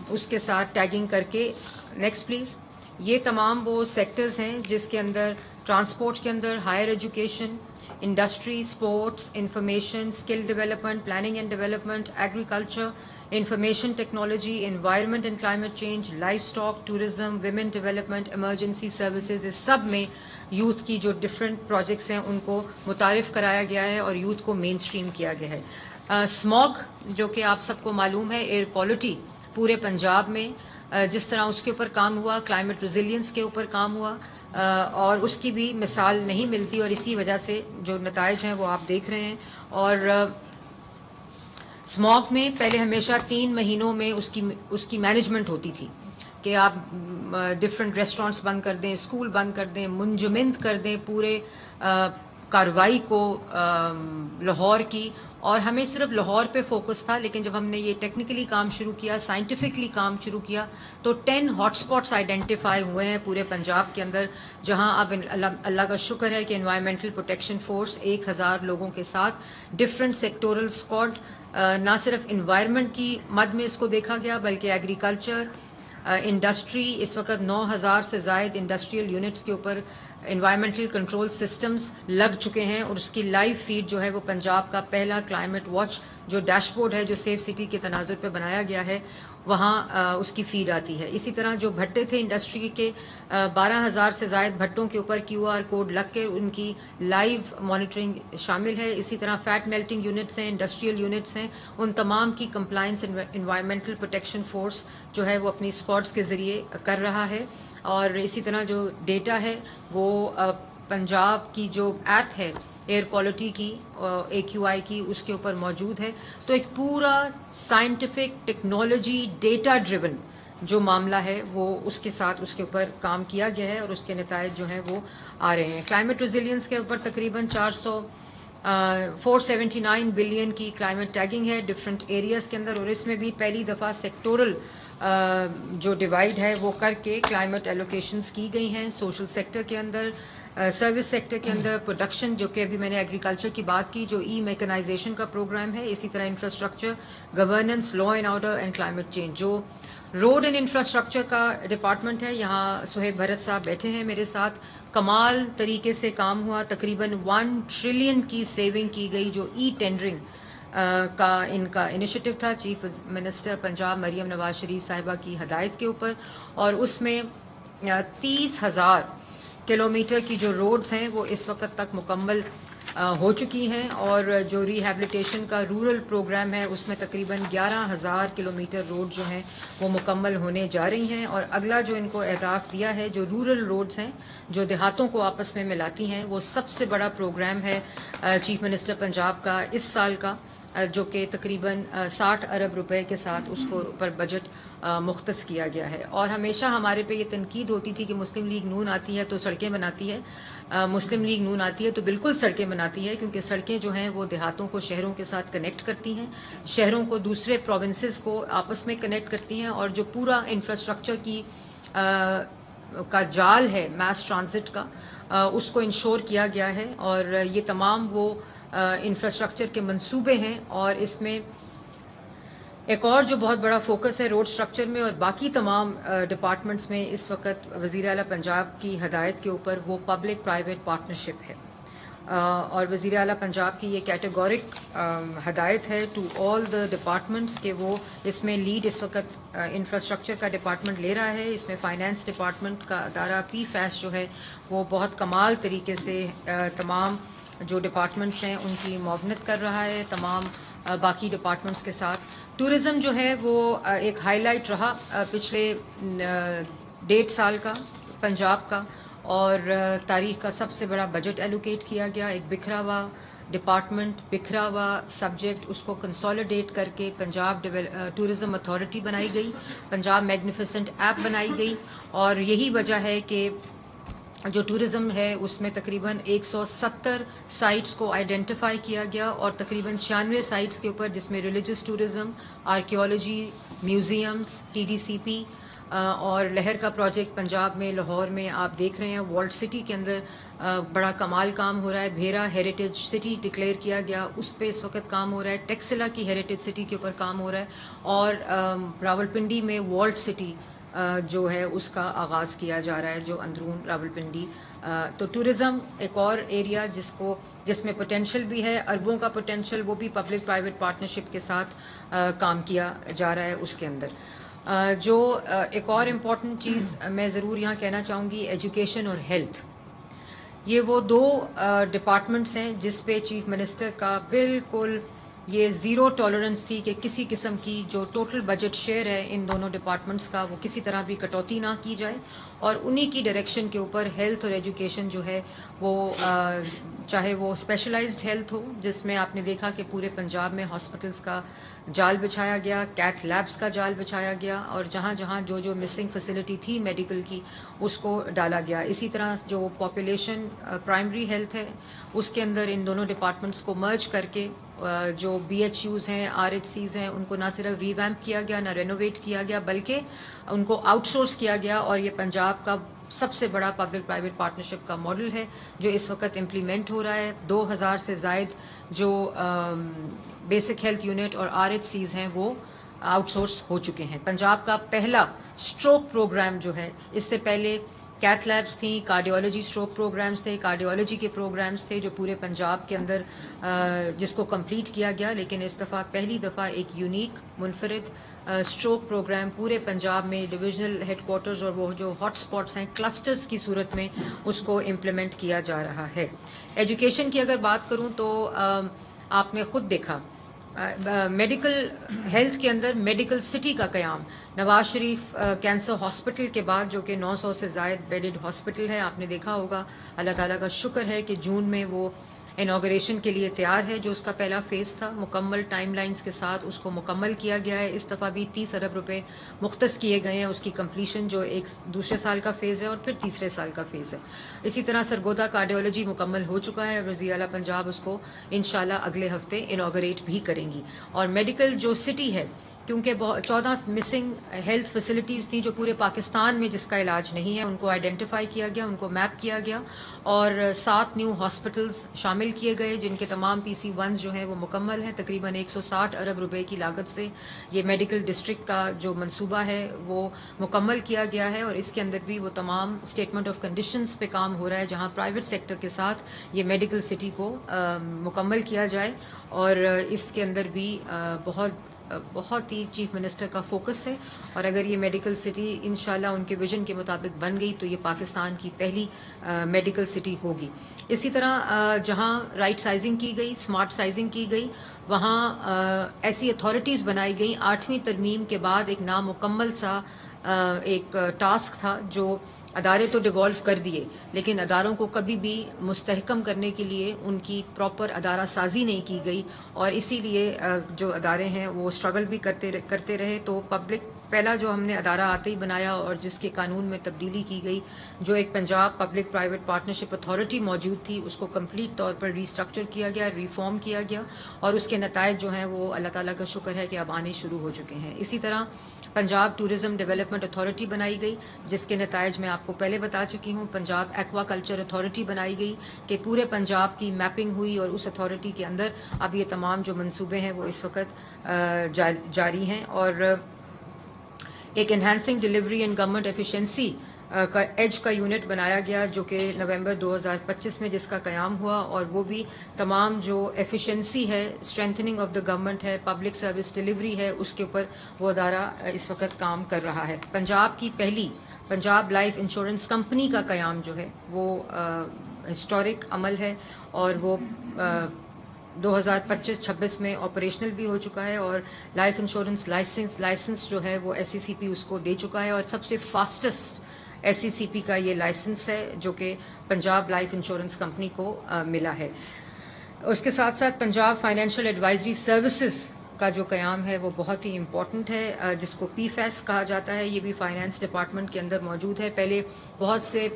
اس کے ساتھ ٹیگنگ کر کے نیکسٹ پلیز، یہ تمام وہ سیکٹرز ہیں جس کے اندر ٹرانسپورٹ کے اندر higher education, industry, sports, information, skill development, planning and development, agriculture, information technology, environment and climate change, livestock, tourism, women development, emergency services, اس سب میں یوتھ کی جو ڈفرینٹ پروجیکٹس ہیں ان کو متعارف کرایا گیا ہے اور یوتھ کو مین اسٹریم کیا گیا ہے. اسموگ جو کہ آپ سب کو معلوم ہے، ایئر کوالٹی پورے پنجاب میں جس طرح اس کے اوپر کام ہوا، کلائمیٹ ریزیلینس کے اوپر کام ہوا، اور اس کی بھی مثال نہیں ملتی، اور اسی وجہ سے جو نتائج ہیں وہ آپ دیکھ رہے ہیں. اور اسموگ میں پہلے ہمیشہ 3 مہینوں میں اس کی مینجمنٹ ہوتی تھی کہ آپ ڈفرینٹ ریسٹورینٹس بند کر دیں، اسکول بند کر دیں، منجمد کر دیں پورے کارروائی کو لاہور کی، اور ہمیں صرف لاہور پہ فوکس تھا. لیکن جب ہم نے یہ ٹیکنیکلی کام شروع کیا، سائنٹیفکلی کام شروع کیا، تو 10 ہاٹ اسپاٹس آئیڈینٹیفائی ہوئے ہیں پورے پنجاب کے اندر، جہاں اب اللہ کا شکر ہے کہ انوائرمنٹل پروٹیکشن فورس 1000 لوگوں کے ساتھ ڈفرینٹ سیکٹورل اسکواڈ، نہ صرف انوائرمنٹ کی مد میں اس کو دیکھا گیا بلکہ ایگریکلچر، انڈسٹری، اس وقت 9000 سے زائد انڈسٹریل یونٹس کے اوپر انوائرمنٹل کنٹرول سسٹمز لگ چکے ہیں، اور اس کی لائیو فیڈ جو ہے وہ پنجاب کا پہلا کلائمیٹ واچ جو ڈیش بورڈ ہے جو سیف سٹی کے تناظر پہ بنایا گیا ہے وہاں اس کی فیڈ آتی ہے. اسی طرح جو بھٹے تھے انڈسٹری کے 12000 سے زائد بھٹوں کے اوپر QR کوڈ لگ کے ان کی لائیو مانیٹرنگ شامل ہے. اسی طرح فیٹ میلٹنگ یونٹس ہیں، انڈسٹریل یونٹس ہیں، ان تمام کی کمپلائنس انوائرمنٹل پروٹیکشن فورس جو ہے وہ اپنی اسکواڈس کے ذریعے کر رہا ہے. اور اسی طرح جو ڈیٹا ہے وہ پنجاب کی جو ایپ ہے ایئر کوالٹی کی AQI کی، اس کے اوپر موجود ہے. تو ایک پورا سائنٹیفک ٹیکنالوجی ڈیٹا ڈریون جو معاملہ ہے وہ اس کے ساتھ اس کے اوپر کام کیا گیا ہے، اور اس کے نتائج جو ہیں وہ آ رہے ہیں. کلائمیٹ ریزیلینس کے اوپر تقریباً 479 بلین کی کلائمیٹ ٹیگنگ ہے ڈفرینٹ ایریاز کے اندر، اور اس میں بھی پہلی دفعہ سیکٹورل جو ڈیوائیڈ ہے وہ کر کے کلائمیٹ ایلوکیشنز کی گئی ہیں. سوشل سیکٹر کے اندر، سروس سیکٹر کے اندر، پروڈکشن جو کہ ابھی میں نے ایگریکلچر کی بات کی جو میکنائزیشن کا پروگرام ہے، اسی طرح infrastructure, governance, law and order and climate change. جو روڈ اینڈ انفراسٹرکچر کا ڈپارٹمنٹ ہے، یہاں سہیب بھرت صاحب بیٹھے ہیں میرے ساتھ، کمال طریقے سے کام ہوا. تقریباً 1 ٹریلین کی سیونگ کی گئی جو ٹینڈرنگ کا ان کا انیشیٹو تھا چیف منسٹر پنجاب مریم نواز شریف صاحبہ کی ہدایت کے اوپر، اور اس میں 30,000 کلومیٹر کی جو روڈز ہیں وہ اس وقت تک مکمل ہو چکی ہیں، اور جو ریہیبلیٹیشن کا رورل پروگرام ہے اس میں تقریباً 11,000 کلومیٹر روڈ جو ہیں وہ مکمل ہونے جا رہی ہیں. اور اگلا جو ان کو اہداف دیا ہے جو رورل روڈز ہیں جو دیہاتوں کو آپس میں ملاتی ہیں، وہ سب سے بڑا پروگرام ہے چیف منسٹر پنجاب کا اس سال کا، جو کہ تقریباً 60 ارب روپے کے ساتھ اس کو پر بجٹ مختص کیا گیا ہے. اور ہمیشہ ہمارے پہ یہ تنقید ہوتی تھی کہ مسلم لیگ نون آتی ہے تو سڑکیں بناتی ہے. مسلم لیگ نون آتی ہے تو بالکل سڑکیں بناتی ہے، کیونکہ سڑکیں جو ہیں وہ دیہاتوں کو شہروں کے ساتھ کنیکٹ کرتی ہیں، شہروں کو دوسرے پروونسز کو آپس میں کنیکٹ کرتی ہیں، اور جو پورا انفراسٹرکچر کا جال ہے میس ٹرانزٹ کا، اس کو انشور کیا گیا ہے. اور یہ تمام وہ انفراسٹرکچر کے منصوبے ہیں. اور اس میں ایک اور جو بہت بڑا فوکس ہے روڈ سٹرکچر میں اور باقی تمام ڈپارٹمنٹس میں اس وقت وزیر اعلیٰ پنجاب کی ہدایت کے اوپر وہ پبلک پرائیویٹ پارٹنرشپ ہے. اور وزیر اعلیٰ پنجاب کی یہ کیٹیگورک ہدایت ہے ٹو آل دا ڈپارٹمنٹس کہ وہ اس میں لیڈ اس وقت انفراسٹرکچر کا ڈپارٹمنٹ لے رہا ہے. اس میں فائنانس ڈپارٹمنٹ کا ادارہ پی فیس جو ہے وہ بہت کمال طریقے سے تمام جو ڈپارٹمنٹس ہیں ان کی معاونت کر رہا ہے تمام باقی ڈپارٹمنٹس کے ساتھ. ٹورزم جو ہے وہ ایک ہائی لائٹ رہا پچھلے 1.5 سال کا پنجاب کا، اور تاریخ کا سب سے بڑا بجٹ ایلوکیٹ کیا گیا. ایک بکھرا ہوا ڈپارٹمنٹ، بکھرا ہوا سبجیکٹ، اس کو کنسولیڈیٹ کر کے پنجاب ٹورزم اتھارٹی بنائی گئی، پنجاب میگنیفیسنٹ ایپ بنائی گئی. اور یہی وجہ ہے کہ جو ٹورزم ہے اس میں تقریباً 170 سائٹس کو آئیڈینٹیفائی کیا گیا، اور تقریباً 96 سائٹس کے اوپر، جس میں religious tourism, archaeology, museums, T D C P اور لہر کا پروجیکٹ پنجاب میں لاہور میں آپ دیکھ رہے ہیں. والٹ سٹی کے اندر بڑا کمال کام ہو رہا ہے. بھیرا ہیریٹیج سٹی ڈکلیئر کیا گیا، اس پہ اس وقت کام ہو رہا ہے. ٹیکسلا کی ہیریٹیج سٹی کے اوپر کام ہو رہا ہے. اور راولپنڈی میں والٹ سٹی جو ہے اس کا آغاز کیا جا رہا ہے، جو اندرون راولپنڈی. تو ٹورزم ایک اور ایریا جس میں پوٹینشیل بھی ہے، اربوں کا پوٹینشیل، وہ بھی پبلک پرائیویٹ پارٹنرشپ کے ساتھ کام کیا جا رہا ہے اس کے اندر. جو ایک اور امپورٹنٹ چیز میں ضرور یہاں کہنا چاہوں گی، ایجوکیشن اور ہیلتھ. یہ وہ 2 ڈپارٹمنٹس ہیں جس پہ چیف منسٹر کا بالکل یہ زیرو ٹالرنس تھی کہ کسی قسم کی جو ٹوٹل بجٹ شیئر ہے ان دونوں ڈپارٹمنٹس کا وہ کسی طرح بھی کٹوتی نہ کی جائے. اور انہی کی ڈائریکشن کے اوپر ہیلتھ اور ایجوکیشن جو ہے وہ چاہے وہ اسپیشلائزڈ ہیلتھ ہو، جس میں آپ نے دیکھا کہ پورے پنجاب میں ہاسپٹلس کا جال بچھایا گیا، کیتھ لیبس کا جال بچھایا گیا، اور جہاں جہاں جو مسنگ فیسلٹی تھی میڈیکل کی اس کو ڈالا گیا. اسی طرح جو پاپولیشن پرائمری ہیلتھ ہے اس کے اندر ان دونوں ڈپارٹمنٹس کو مرج کر کے جو بی ایچ یوز ہیں، آر ایچ سیز ہیں، ان کو نہ صرف ریویمپ کیا گیا، نہ رینوویٹ کیا گیا، بلکہ ان کو آؤٹ سورس کیا گیا. اور یہ پنجاب کا سب سے بڑا پبلک پرائیویٹ پارٹنرشپ کا ماڈل ہے جو اس وقت امپلیمنٹ ہو رہا ہے. 2000 سے زائد جو بیسک ہیلتھ یونٹ اور آر ایچ سیز ہیں وہ آؤٹ سورس ہو چکے ہیں. پنجاب کا پہلا اسٹروک پروگرام جو ہے، اس سے پہلے کیتھ لیبس تھیں، کارڈیولوجی اسٹروک پروگرامز تھے، کارڈیولوجی کے پروگرامز تھے جو پورے پنجاب کے اندر جس کو کمپلیٹ کیا گیا. لیکن اس دفعہ پہلی دفعہ ایک یونیک منفرد اسٹروک پروگرام پورے پنجاب میں ڈویژنل ہیڈ کوارٹرز اور وہ جو ہاٹ سپاٹس ہیں کلسٹرز کی صورت میں اس کو امپلیمنٹ کیا جا رہا ہے. ایجوکیشن کی اگر بات کروں تو آپ نے خود دیکھا میڈیکل ہیلتھ کے اندر میڈیکل سٹی کا قیام، نواز شریف کینسر ہاسپٹل کے بعد جو کہ 900 سے زائد بیڈڈ ہاسپٹل ہے، آپ نے دیکھا ہوگا. اللہ تعالیٰ کا شکر ہے کہ جون میں وہ انوگریشن کے لیے تیار ہے. جو اس کا پہلا فیز تھا مکمل ٹائم لائنز کے ساتھ اس کو مکمل کیا گیا ہے. اس دفعہ بھی 30 ارب روپے مختص کیے گئے ہیں اس کی کمپلیشن، جو ایک دوسرے سال کا فیز ہے اور پھر تیسرے سال کا فیز ہے. اسی طرح سرگودا کارڈیولوجی مکمل ہو چکا ہے. وزیر اعلیٰ پنجاب اس کو انشاءاللہ اگلے ہفتے انوگریٹ بھی کریں گی. اور میڈیکل جو سٹی ہے، کیونکہ 14 مسنگ ہیلتھ فیسلٹیز تھیں جو پورے پاکستان میں جس کا علاج نہیں ہے، ان کو آئیڈینٹیفائی کیا گیا، ان کو میپ کیا گیا، اور 7 نیو ہاسپٹلز شامل کیے گئے جن کے تمام PC1 جو ہیں وہ مکمل ہیں. تقریباً 160 ارب روپے کی لاگت سے یہ میڈیکل ڈسٹرکٹ کا جو منصوبہ ہے وہ مکمل کیا گیا ہے. اور اس کے اندر بھی وہ تمام اسٹیٹمنٹ آف کنڈیشنز پہ کام ہو رہا ہے جہاں پرائیویٹ سیکٹر کے ساتھ یہ میڈیکل سٹی کو مکمل کیا جائے. اور اس کے اندر بھی بہت ہی چیف منسٹر کا فوکس ہے. اور اگر یہ میڈیکل سٹی انشاءاللہ ان کے ویژن کے مطابق بن گئی تو یہ پاکستان کی پہلی میڈیکل سٹی ہوگی. اسی طرح جہاں رائٹ سائزنگ کی گئی، اسمارٹ سائزنگ کی گئی، وہاں ایسی اتھارٹیز بنائی گئیں. 8ویں ترمیم کے بعد ایک نامکمل سا ایک ٹاسک تھا جو ادارے تو ڈیوالو کر دیے لیکن اداروں کو کبھی بھی مستحکم کرنے کے لیے ان کی پراپر ادارہ سازی نہیں کی گئی اور اسی لیے جو ادارے ہیں وہ اسٹرگل بھی کرتے رہے. تو پبلک پہلا جو ہم نے ادارہ آتے ہی بنایا اور جس کے قانون میں تبدیلی کی گئی, جو ایک Punjab public private partnership authority موجود تھی اس کو کمپلیٹ طور پر ریسٹرکچر کیا گیا, ریفارم کیا گیا اور اس کے نتائج جو ہیں وہ اللہ تعالیٰ کا شکر ہے کہ اب آنے شروع ہو چکے ہیں. اسی طرح پنجاب ٹورزم ڈیولپمنٹ اتھارٹی بنائی گئی جس کے نتائج میں آپ کو پہلے بتا چکی ہوں. پنجاب ایکوا کلچر اتھارٹی بنائی گئی کہ پورے پنجاب کی میپنگ ہوئی اور اس اتھارٹی کے اندر اب یہ تمام جو منصوبے ہیں وہ اس وقت جاری ہیں. اور ایک enhancing delivery and government efficiency کا ایج کا یونٹ بنایا گیا جو کہ نومبر 2025 میں جس کا قیام ہوا اور وہ بھی تمام جو ایفیشنسی ہے, اسٹرینتھننگ آف دا گورنمنٹ ہے, پبلک سروس ڈلیوری ہے, اس کے اوپر وہ ادارہ اس وقت کام کر رہا ہے. پنجاب کی پہلی پنجاب لائف انشورنس کمپنی کا قیام جو ہے وہ ہسٹورک عمل ہے اور وہ 2025-26 میں آپریشنل بھی ہو چکا ہے اور لائف انشورنس لائسنس جو ہے وہ SECP اس کو دے چکا ہے اور سب سے فاسٹسٹ SECP کا یہ لائسنس ہے جو کہ پنجاب لائف انشورنس کمپنی کو ملا ہے. اس کے ساتھ ساتھ پنجاب فائنینشیل ایڈوائزری سروسز کا جو قیام ہے وہ بہت ہی امپورٹنٹ ہے جس کو PFAS کہا جاتا ہے. یہ بھی فائنانس ڈپارٹمنٹ کے اندر موجود ہے. پہلے بہت سے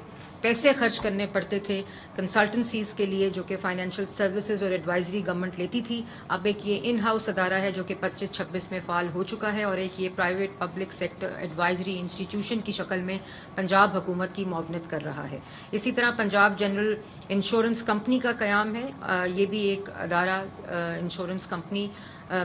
پیسے خرچ کرنے پڑتے تھے کنسلٹنسیز کے لیے جو کہ فائنینشیل سروسز اور ایڈوائزری گورنمنٹ لیتی تھی. اب ایک یہ ان ہاؤس ادارہ ہے جو کہ 25-26 میں فعال ہو چکا ہے اور ایک یہ private public sector advisory institution کی شکل میں پنجاب حکومت کی معاونت کر رہا ہے. اسی طرح پنجاب جنرل انشورنس کمپنی کا قیام ہے. یہ بھی ایک ادارہ انشورنس کمپنی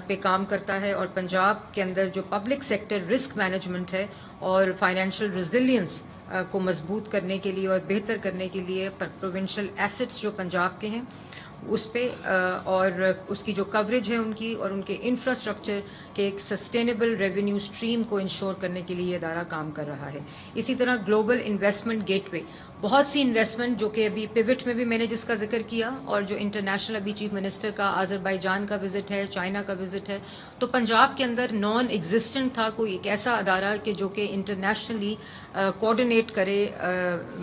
پہ کام کرتا ہے اور پنجاب کے اندر جو پبلک سیکٹر رسک مینجمنٹ ہے اور فائنینشیل ریزیلینس کو مضبوط کرنے کے لیے اور بہتر کرنے کے لیے پروونشل ایسٹس جو پنجاب کے ہیں اس پہ اور اس کی جو کوریج ہے ان کی اور ان کے انفراسٹرکچر کے ایک سسٹینیبل ریونیو اسٹریم کو انشور کرنے کے لیے یہ ادارہ کام کر رہا ہے. اسی طرح گلوبل انویسٹمنٹ گیٹ وے, بہت سی انویسٹمنٹ جو کہ ابھی پیوٹ میں بھی میں نے جس کا ذکر کیا اور جو انٹرنیشنل ابھی چیف منسٹر کا آذربائیجان کا وزٹ ہے, چائنا کا وزٹ ہے, تو پنجاب کے اندر نان ایگزسٹنٹ تھا کوئی ایک ایسا ادارہ کہ جو کہ انٹرنیشنلی کوآرڈینیٹ کرے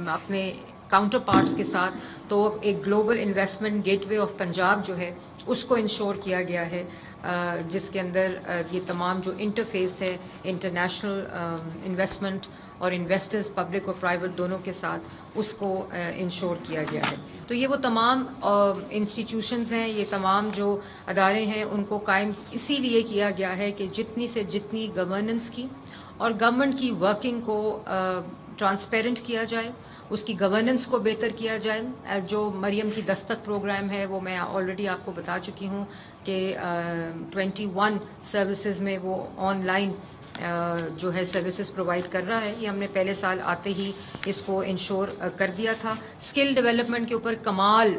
اپنے کاؤنٹر پارٹس کے ساتھ. تو ایک global investment gateway of Punjab جو ہے اس کو انشور کیا گیا ہے جس کے اندر یہ تمام جو انٹرفیس ہے انٹرنیشنل انویسٹمنٹ اور انویسٹرز پبلک اور پرائیویٹ دونوں کے ساتھ اس کو انشور کیا گیا ہے. تو یہ وہ تمام انسٹیٹیوشنز ہیں, یہ تمام جو ادارے ہیں ان کو قائم اسی لیے کیا گیا ہے کہ جتنی سے جتنی گورننس کی اور گورنمنٹ کی ورکنگ کو ٹرانسپیرنٹ کیا جائے, اس کی گورننس کو بہتر کیا جائے. جو مریم کی دستک پروگرام ہے وہ میں آلریڈی آپ کو بتا چکی ہوں کہ 21 سروسز میں وہ آن لائن جو ہے سروسز پرووائڈ کر رہا ہے. یہ ہم نے پہلے سال آتے ہی اس کو انشور کر دیا تھا. اسکل ڈیولپمنٹ کے اوپر کمال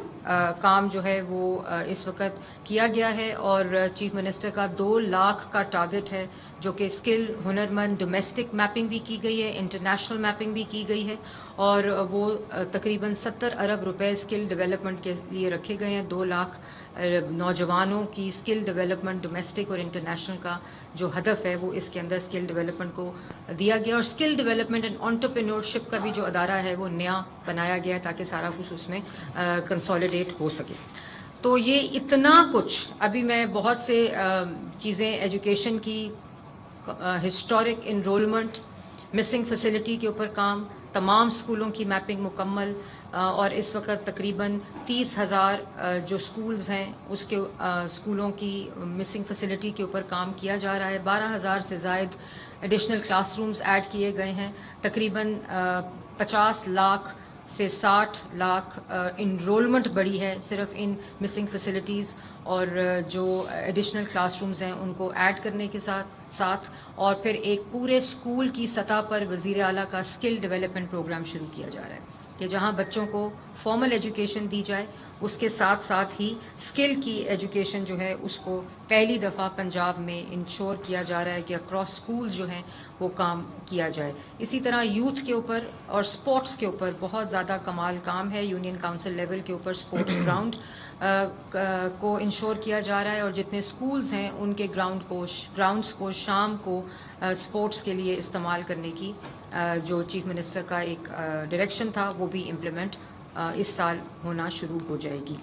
کام جو ہے وہ اس وقت کیا گیا ہے اور چیف منسٹر کا 2 لاکھ کا ٹارگٹ ہے جو کہ اسکل ہنرمند ڈومیسٹک میپنگ بھی کی گئی ہے, انٹرنیشنل میپنگ بھی کی گئی ہے اور وہ تقریباً 70 ارب روپے اسکل ڈیولپمنٹ کے لیے رکھے گئے ہیں. 2 لاکھ نوجوانوں کی اسکل ڈیولپمنٹ ڈومیسٹک اور انٹرنیشنل کا جو ہدف ہے وہ اس کے اندر اسکل ڈیولپمنٹ کو دیا گیا اور اسکل ڈیولپمنٹ اینڈ انٹرپرینورشپ کا بھی جو ادارہ ہے وہ نیا بنایا گیا ہے تاکہ سارا کچھ اس میں کنسالیڈیٹ ہو سکے. تو یہ اتنا کچھ ابھی میں بہت سے چیزیں ایجوکیشن کی, ہسٹورک انرولمنٹ, مسنگ فیسلٹی کے اوپر کام, تمام اسکولوں کی میپنگ مکمل اور اس وقت تقریباً 30,000 جو اسکولز ہیں اس کے اسکولوں کی مسنگ فیسلٹی کے اوپر کام کیا جا رہا ہے. 12,000 سے زائد ایڈیشنل کلاس رومز ایڈ کیے گئے ہیں. تقریباً 50 لاکھ سے 60 لاکھ انرولمنٹ بڑھی ہے صرف ان مسنگ فیسلٹیز اور جو ایڈیشنل کلاس رومز ہیں ان کو ایڈ کرنے کے ساتھ اور پھر ایک پورے اسکول کی سطح پر وزیر اعلیٰ کا اسکل ڈیولپمنٹ پروگرام شروع کیا جا رہا ہے کہ جہاں بچوں کو فارمل ایجوکیشن دی جائے اس کے ساتھ ساتھ ہی اسکل کی ایجوکیشن جو ہے اس کو پہلی دفعہ پنجاب میں انشور کیا جا رہا ہے کہ اکراس اسکولز جو ہیں وہ کام کیا جائے. اسی طرح یوتھ کے اوپر اور اسپورٹس کے اوپر بہت زیادہ کمال کام ہے. یونین کونسل لیول کے اوپر اسپورٹس گراؤنڈ کو انشور کیا جا رہا ہے اور جتنے اسکولز ہیں ان کے گراؤنڈس کو شام کو اسپورٹس کے لیے استعمال کرنے کی جو چیف منسٹر کا ایک ڈائریکشن تھا وہ بھی امپلیمنٹ اس سال ہونا شروع ہو جائے گی.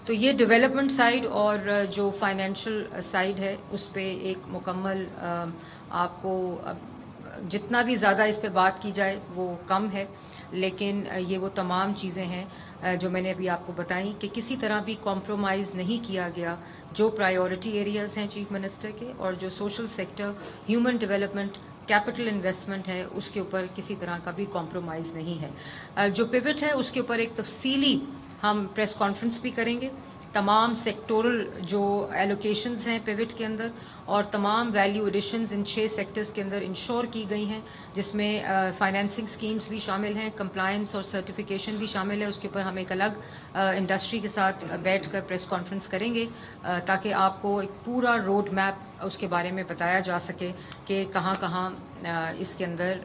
تو یہ ڈیولپمنٹ سائڈ اور جو فائنینشیل سائڈ ہے اس پہ ایک مکمل آپ کو جتنا بھی زیادہ اس پہ بات کی جائے وہ کم ہے، لیکن یہ وہ تمام چیزیں ہیں جو میں نے ابھی آپ کو بتائیں کہ کسی طرح بھی کمپرومائز نہیں کیا گیا. جو پرائیورٹی ایریاز ہیں چیف منسٹر کے اور جو social sector, human development, capital investment ہے اس کے اوپر کسی طرح کا بھی کمپرومائز نہیں ہے. جو پیوٹ ہے اس کے اوپر ایک تفصیلی ہم پریس کانفرنس بھی کریں گے. تمام سیکٹورل جو ایلوکیشنز ہیں پیوٹ کے اندر اور تمام ویلیو ایڈیشنز ان 6 سیکٹرز کے اندر انشور کی گئی ہیں، جس میں فائنینسنگ سکیمز بھی شامل ہیں، کمپلائنس اور سرٹیفیکیشن بھی شامل ہے. اس کے اوپر ہم ایک الگ انڈسٹری کے ساتھ بیٹھ کر پریس کانفرنس کریں گے تاکہ آپ کو ایک پورا روڈ میپ اس کے بارے میں بتایا جا سکے کہ کہاں کہاں اس کے اندر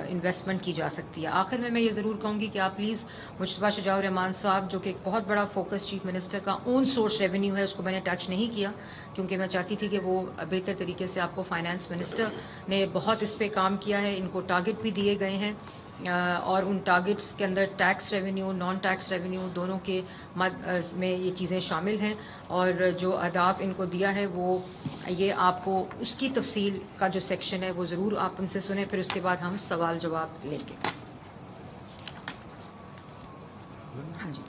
انویسٹمنٹ کی جا سکتی ہے. آخر میں یہ ضرور کہوں گی کہ آپ پلیز مجتبیٰ شجاع الرحمان صاحب جو کہ ایک بہت بڑا فوکس چیف منسٹر کا اون سورس ریونیو ہے، اس کو میں نے ٹچ نہیں کیا کیونکہ میں چاہتی تھی کہ وہ بہتر طریقے سے آپ کو فائنانس منسٹر نے بہت اس پہ کام کیا ہے. ان کو ٹارگٹ بھی دیے گئے ہیں اور ان ٹارگٹس کے اندر tax revenue, non tax revenue دونوں کے میں یہ چیزیں شامل ہیں اور جو اہداف ان کو دیا ہے وہ یہ آپ کو اس کی تفصیل کا جو سیکشن ہے وہ ضرور آپ ان سے سنیں، پھر اس کے بعد ہم سوال جواب لیں گے. ہاں جی.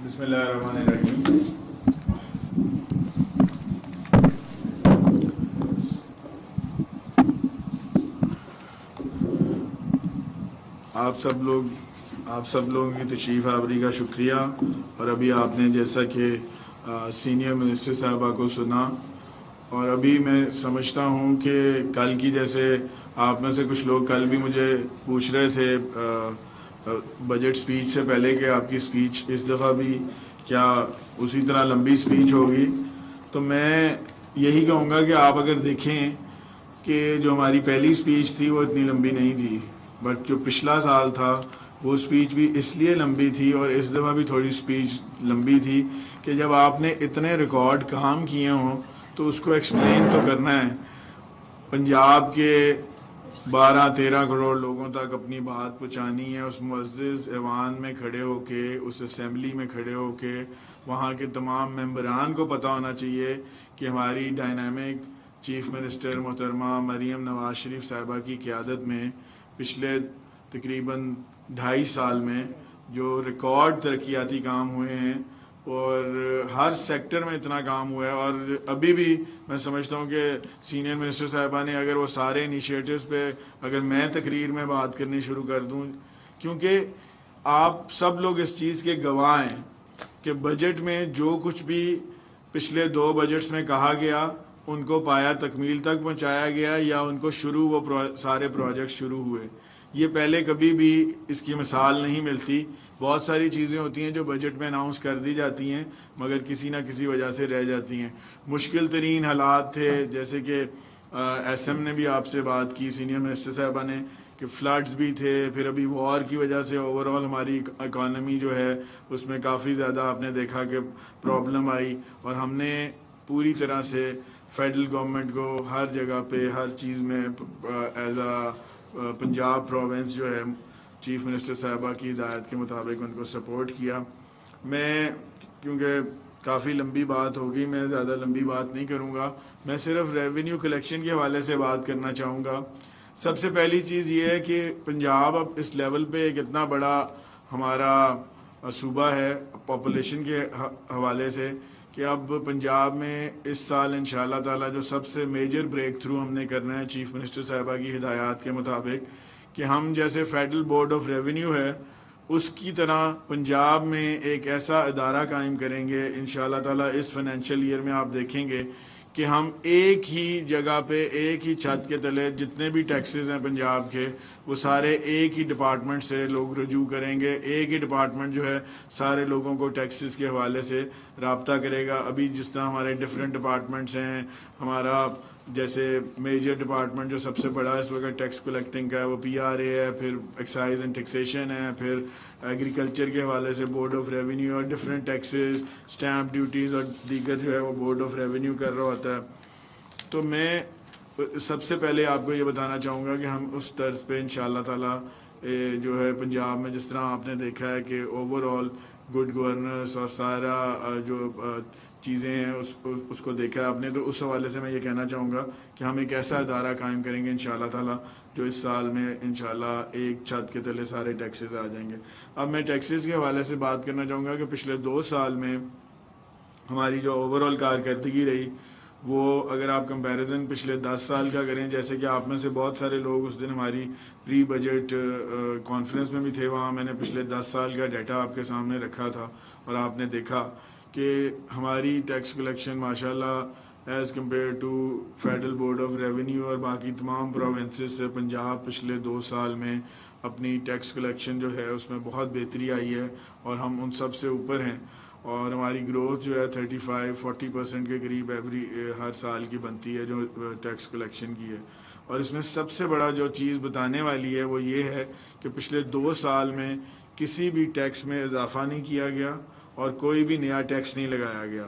بسم اللہ الرحمن الرحیم. آپ سب لوگوں کی تشریف آوری کا شکریہ. اور ابھی آپ نے جیسا کہ سینئر منسٹر صاحبہ کو سنا اور ابھی میں سمجھتا ہوں کہ کل کی جیسے آپ میں سے کچھ لوگ کل بھی مجھے پوچھ رہے تھے بجٹ سپیچ سے پہلے کہ آپ کی سپیچ اس دفعہ بھی کیا اسی طرح لمبی سپیچ ہوگی. تو میں یہی کہوں گا کہ آپ اگر دیکھیں کہ جو ہماری پہلی سپیچ تھی وہ اتنی لمبی نہیں تھی، بٹ جو پچھلا سال تھا وہ سپیچ بھی اس لیے لمبی تھی اور اس دفعہ بھی تھوڑی سپیچ لمبی تھی کہ جب آپ نے اتنے ریکارڈ کام کیے ہوں تو اس کو ایکسپلین تو کرنا ہے. پنجاب کے 12-13 کروڑ لوگوں تک اپنی بات پہنچانی ہے، اس معزز ایوان میں کھڑے ہو کے، اس اسمبلی میں کھڑے ہو کے وہاں کے تمام ممبران کو پتہ ہونا چاہیے کہ ہماری ڈائنامک چیف منسٹر محترمہ مریم نواز شریف صاحبہ کی قیادت میں پچھلے تقریباً 2.5 سال میں جو ریکارڈ ترقیاتی کام ہوئے ہیں اور ہر سیکٹر میں اتنا کام ہوا ہے. اور ابھی بھی میں سمجھتا ہوں کہ سینئر منسٹر صاحبہ نے اگر وہ سارے انیشیٹوز پہ اگر میں تقریر میں بات کرنی شروع کر دوں، کیونکہ آپ سب لوگ اس چیز کے گواہ ہیں کہ بجٹ میں جو کچھ بھی پچھلے 2 بجٹس میں کہا گیا ان کو پایا تکمیل تک پہنچایا گیا یا ان کو وہ سارے پروجیکٹ شروع ہوئے. یہ پہلے کبھی بھی اس کی مثال نہیں ملتی. بہت ساری چیزیں ہوتی ہیں جو بجٹ میں اناؤنس کر دی جاتی ہیں مگر کسی نہ کسی وجہ سے رہ جاتی ہیں. مشکل ترین حالات تھے جیسے کہ ایس ایم نے بھی آپ سے بات کی، سینئر منسٹر صاحبہ نے، کہ فلڈز بھی تھے، پھر ابھی وار کی وجہ سے اوور آل ہماری اکانومی جو ہے اس میں کافی زیادہ آپ نے دیکھا کہ پرابلم آئی اور ہم نے پوری طرح سے فیڈرل گورنمنٹ کو ہر جگہ پہ ہر چیز میں ایز پنجاب پروونس جو ہے چیف منسٹر صاحبہ کی ہدایت کے مطابق ان کو سپورٹ کیا. میں کیونکہ کافی لمبی بات ہوگی میں زیادہ لمبی بات نہیں کروں گا، میں صرف ریونیو کلیکشن کے حوالے سے بات کرنا چاہوں گا. سب سے پہلی چیز یہ ہے کہ پنجاب اب اس لیول پہ ایک اتنا بڑا ہمارا صوبہ ہے پاپولیشن کے حوالے سے کہ اب پنجاب میں اس سال انشاءاللہ تعالی جو سب سے میجر بریک تھرو ہم نے کرنا ہے چیف منسٹر صاحبہ کی ہدایات کے مطابق کہ ہم جیسے فیڈرل بورڈ آف ریونیو ہے اس کی طرح پنجاب میں ایک ایسا ادارہ قائم کریں گے انشاءاللہ تعالی. اس فائنینشیل ایئر میں آپ دیکھیں گے کہ ہم ایک ہی جگہ پہ ایک ہی چھت کے تلے جتنے بھی ٹیکسز ہیں پنجاب کے وہ سارے ایک ہی ڈپارٹمنٹ سے لوگ رجوع کریں گے. ایک ہی ڈپارٹمنٹ جو ہے سارے لوگوں کو ٹیکسز کے حوالے سے رابطہ کرے گا. ابھی جس طرح ہمارے ڈفرینٹ ڈپارٹمنٹس ہیں, ہمارا جیسے میجر ڈپارٹمنٹ جو سب سے بڑا اس وقت ٹیکس کلیکٹنگ کا ہے وہ PRA ہے, پھر ایکسائز اینڈ ٹیکسیشن ہے, پھر ایگریکلچر کے حوالے سے بورڈ آف ریونیو اور ڈفرینٹ ٹیکسز, اسٹیمپ ڈیوٹیز اور دیگر جو ہے وہ بورڈ آف ریونیو کر رہا ہوتا ہے. تو میں سب سے پہلے آپ کو یہ بتانا چاہوں گا کہ ہم اس طرز پہ انشاءاللہ تعالی جو ہے پنجاب میں جس طرح آپ نے دیکھا ہے کہ اوور آل گڈ گورننس اور سارا جو چیزیں ہیں اس کو دیکھا ہے آپ نے, تو اس حوالے سے میں یہ کہنا چاہوں گا کہ ہم ایک ایسا ادارہ قائم کریں گے انشاءاللہ تعالی جو اس سال میں انشاءاللہ ایک چھت کے تلے سارے ٹیکسز آ جائیں گے. اب میں ٹیکسز کے حوالے سے بات کرنا چاہوں گا کہ پچھلے 2 سال میں ہماری جو اوور آل کارکردگی رہی وہ اگر آپ کمپیریزن پچھلے 10 سال کا کریں, جیسے کہ آپ میں سے بہت سارے لوگ اس دن ہماری پری بجٹ کانفرنس میں بھی تھے, وہاں میں نے پچھلے 10 سال کا ڈیٹا آپ کے سامنے رکھا تھا اور آپ نے دیکھا کہ ہماری ٹیکس کلیکشن ماشاءاللہ as compare to federal board of revenue اور باقی تمام پروونسز سے پنجاب پچھلے 2 سال میں اپنی ٹیکس کلیکشن جو ہے اس میں بہت بہتری آئی ہے اور ہم ان سب سے اوپر ہیں. اور ہماری گروتھ جو ہے 35-40% کے قریب ہر سال کی بنتی ہے جو ٹیکس کلیکشن کی ہے. اور اس میں سب سے بڑا جو چیز بتانے والی ہے وہ یہ ہے کہ پچھلے 2 سال میں کسی بھی ٹیکس میں اضافہ نہیں کیا گیا اور کوئی بھی نیا ٹیکس نہیں لگایا گیا.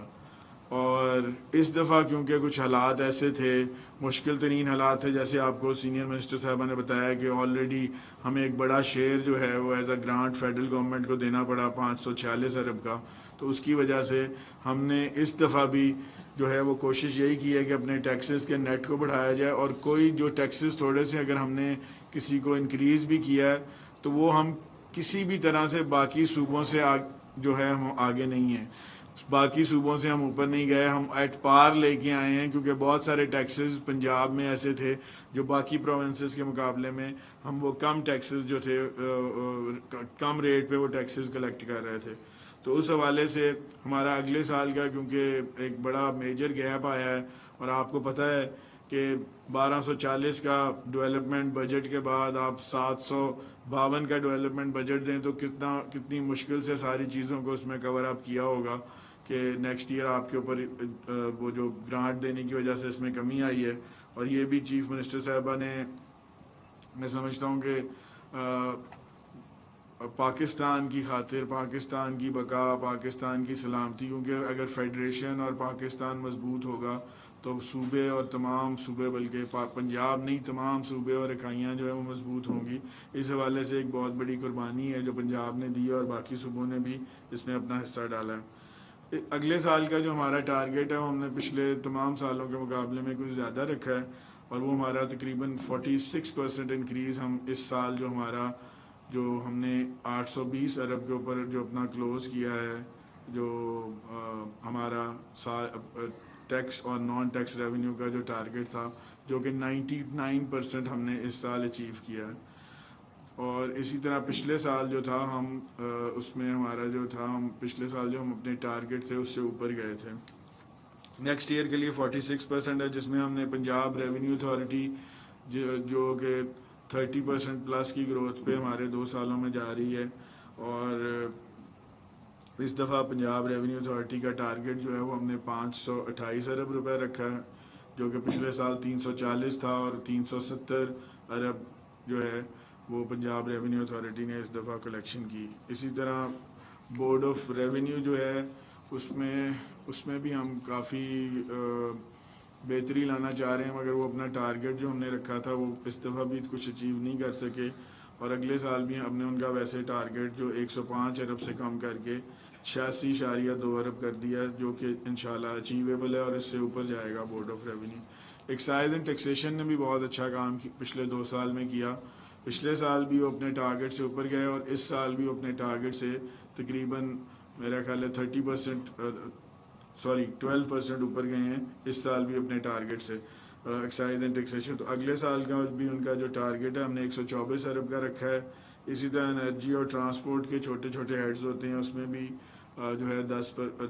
اور اس دفعہ کیونکہ کچھ حالات ایسے تھے, مشکل ترین حالات تھے, جیسے آپ کو سینئر منسٹر صاحبہ نے بتایا کہ آلریڈی ہمیں ایک بڑا شیئر جو ہے وہ as a grant federal government کو دینا پڑا 546 ارب کا. تو اس کی وجہ سے ہم نے اس دفعہ بھی جو ہے وہ کوشش یہی کی ہے کہ اپنے ٹیکسز کے نیٹ کو بڑھایا جائے, اور کوئی جو ٹیکسز تھوڑے سے اگر ہم نے کسی کو انکریز بھی کیا ہے تو وہ ہم کسی بھی طرح سے باقی صوبوں سے جو ہے ہم آگے نہیں ہیں, باقی صوبوں سے ہم اوپر نہیں گئے, ہم ایٹ پار لے کے آئے ہیں. کیونکہ بہت سارے ٹیکسز پنجاب میں ایسے تھے جو باقی پروونسز کے مقابلے میں ہم وہ کم ٹیکسز جو تھے کم ریٹ پہ وہ ٹیکسز کلیکٹ کر رہے تھے. تو اس حوالے سے ہمارا اگلے سال کا کیونکہ ایک بڑا میجر گیپ آیا ہے, اور آپ کو پتہ ہے کہ 1240 کا ڈیولپمنٹ بجٹ کے بعد آپ 752 کا ڈیولپمنٹ بجٹ دیں تو کتنی مشکل سے ساری چیزوں کو اس میں کور اپ کیا ہوگا کہ نیکسٹ ایئر آپ کے اوپر وہ جو گرانٹ دینے کی وجہ سے اس میں کمی آئی ہے. اور یہ بھی چیف منسٹر صاحبہ نے, میں سمجھتا ہوں کہ پاکستان کی خاطر, پاکستان کی بقا, پاکستان کی سلامتی, کیونکہ اگر فیڈریشن اور پاکستان مضبوط ہوگا تو صوبے اور تمام صوبے بلکہ پنجاب نہیں تمام صوبے اور اکائیاں جو ہے وہ مضبوط ہوں گی. اس حوالے سے ایک بہت بڑی قربانی ہے جو پنجاب نے دی ہے اور باقی صوبوں نے بھی اس میں اپنا حصہ ڈالا ہے. اگلے سال کا جو ہمارا ٹارگیٹ ہے وہ ہم نے پچھلے تمام سالوں کے مقابلے میں کچھ زیادہ رکھا ہے, اور وہ ہمارا تقریباً 46% انکریز ہم اس سال جو ہم نے 820 ارب کے اوپر جو اپنا کلوز کیا ہے, جو ہمارا ٹیکس اور نان ٹیکس ریونیو کا جو ٹارگیٹ تھا جو کہ 99% ہم نے اس سال اچیو کیا ہے. اور اسی طرح پچھلے سال جو تھا ہم اس میں ہمارا جو تھا ہم پچھلے سال جو ہم اپنے ٹارگیٹ تھے اس سے اوپر گئے تھے. نیکسٹ ایئر کے لیے 46% ہے, جس میں ہم نے پنجاب ریونیو اتھارٹی جو کہ 30% پلس کی گروتھ پہ ہمارے 2 سالوں میں جا رہی ہے. اور اس دفعہ پنجاب ریونیو اتھارٹی کا ٹارگیٹ جو ہے وہ ہم نے 528 ارب روپے رکھا ہے, جو کہ پچھلے سال 340 تھا, اور 370 ارب جو ہے وہ پنجاب ریونیو اتھارٹی نے اس دفعہ کلیکشن کی. اسی طرح بورڈ آف ریونیو جو ہے اس میں بھی ہم کافی بہتری لانا چاہ رہے ہیں, مگر وہ اپنا ٹارگیٹ جو ہم نے رکھا تھا وہ اس دفعہ بھی کچھ اچیو نہیں کر سکے. اور اگلے سال بھی ہم نے ان کا ویسے ٹارگیٹ جو 105 ارب سے کم کر کے 86.2 ارب کر دیا, جو کہ انشاءاللہ اچیویبل ہے اور اس سے اوپر جائے گا board of revenue. Excise and taxation نے بھی بہت اچھا کام پچھلے 2 سال میں کیا. پچھلے سال بھی وہ اپنے ٹارگیٹ سے اوپر گئے, اور اس سال بھی وہ اپنے ٹارگیٹ سے تقریباً میرا خیال ہے 12% اوپر گئے ہیں اس سال بھی اپنے ٹارگیٹ سے ایکسائز اینڈ ٹیکسیشن. تو اگلے سال کا بھی ان کا جو ٹارگیٹ ہے ہم نے 124 ارب کا رکھا ہے. اسی طرح انرجی اور ٹرانسپورٹ کے چھوٹے چھوٹے ہیڈز ہوتے ہیں, اس میں بھی جو ہے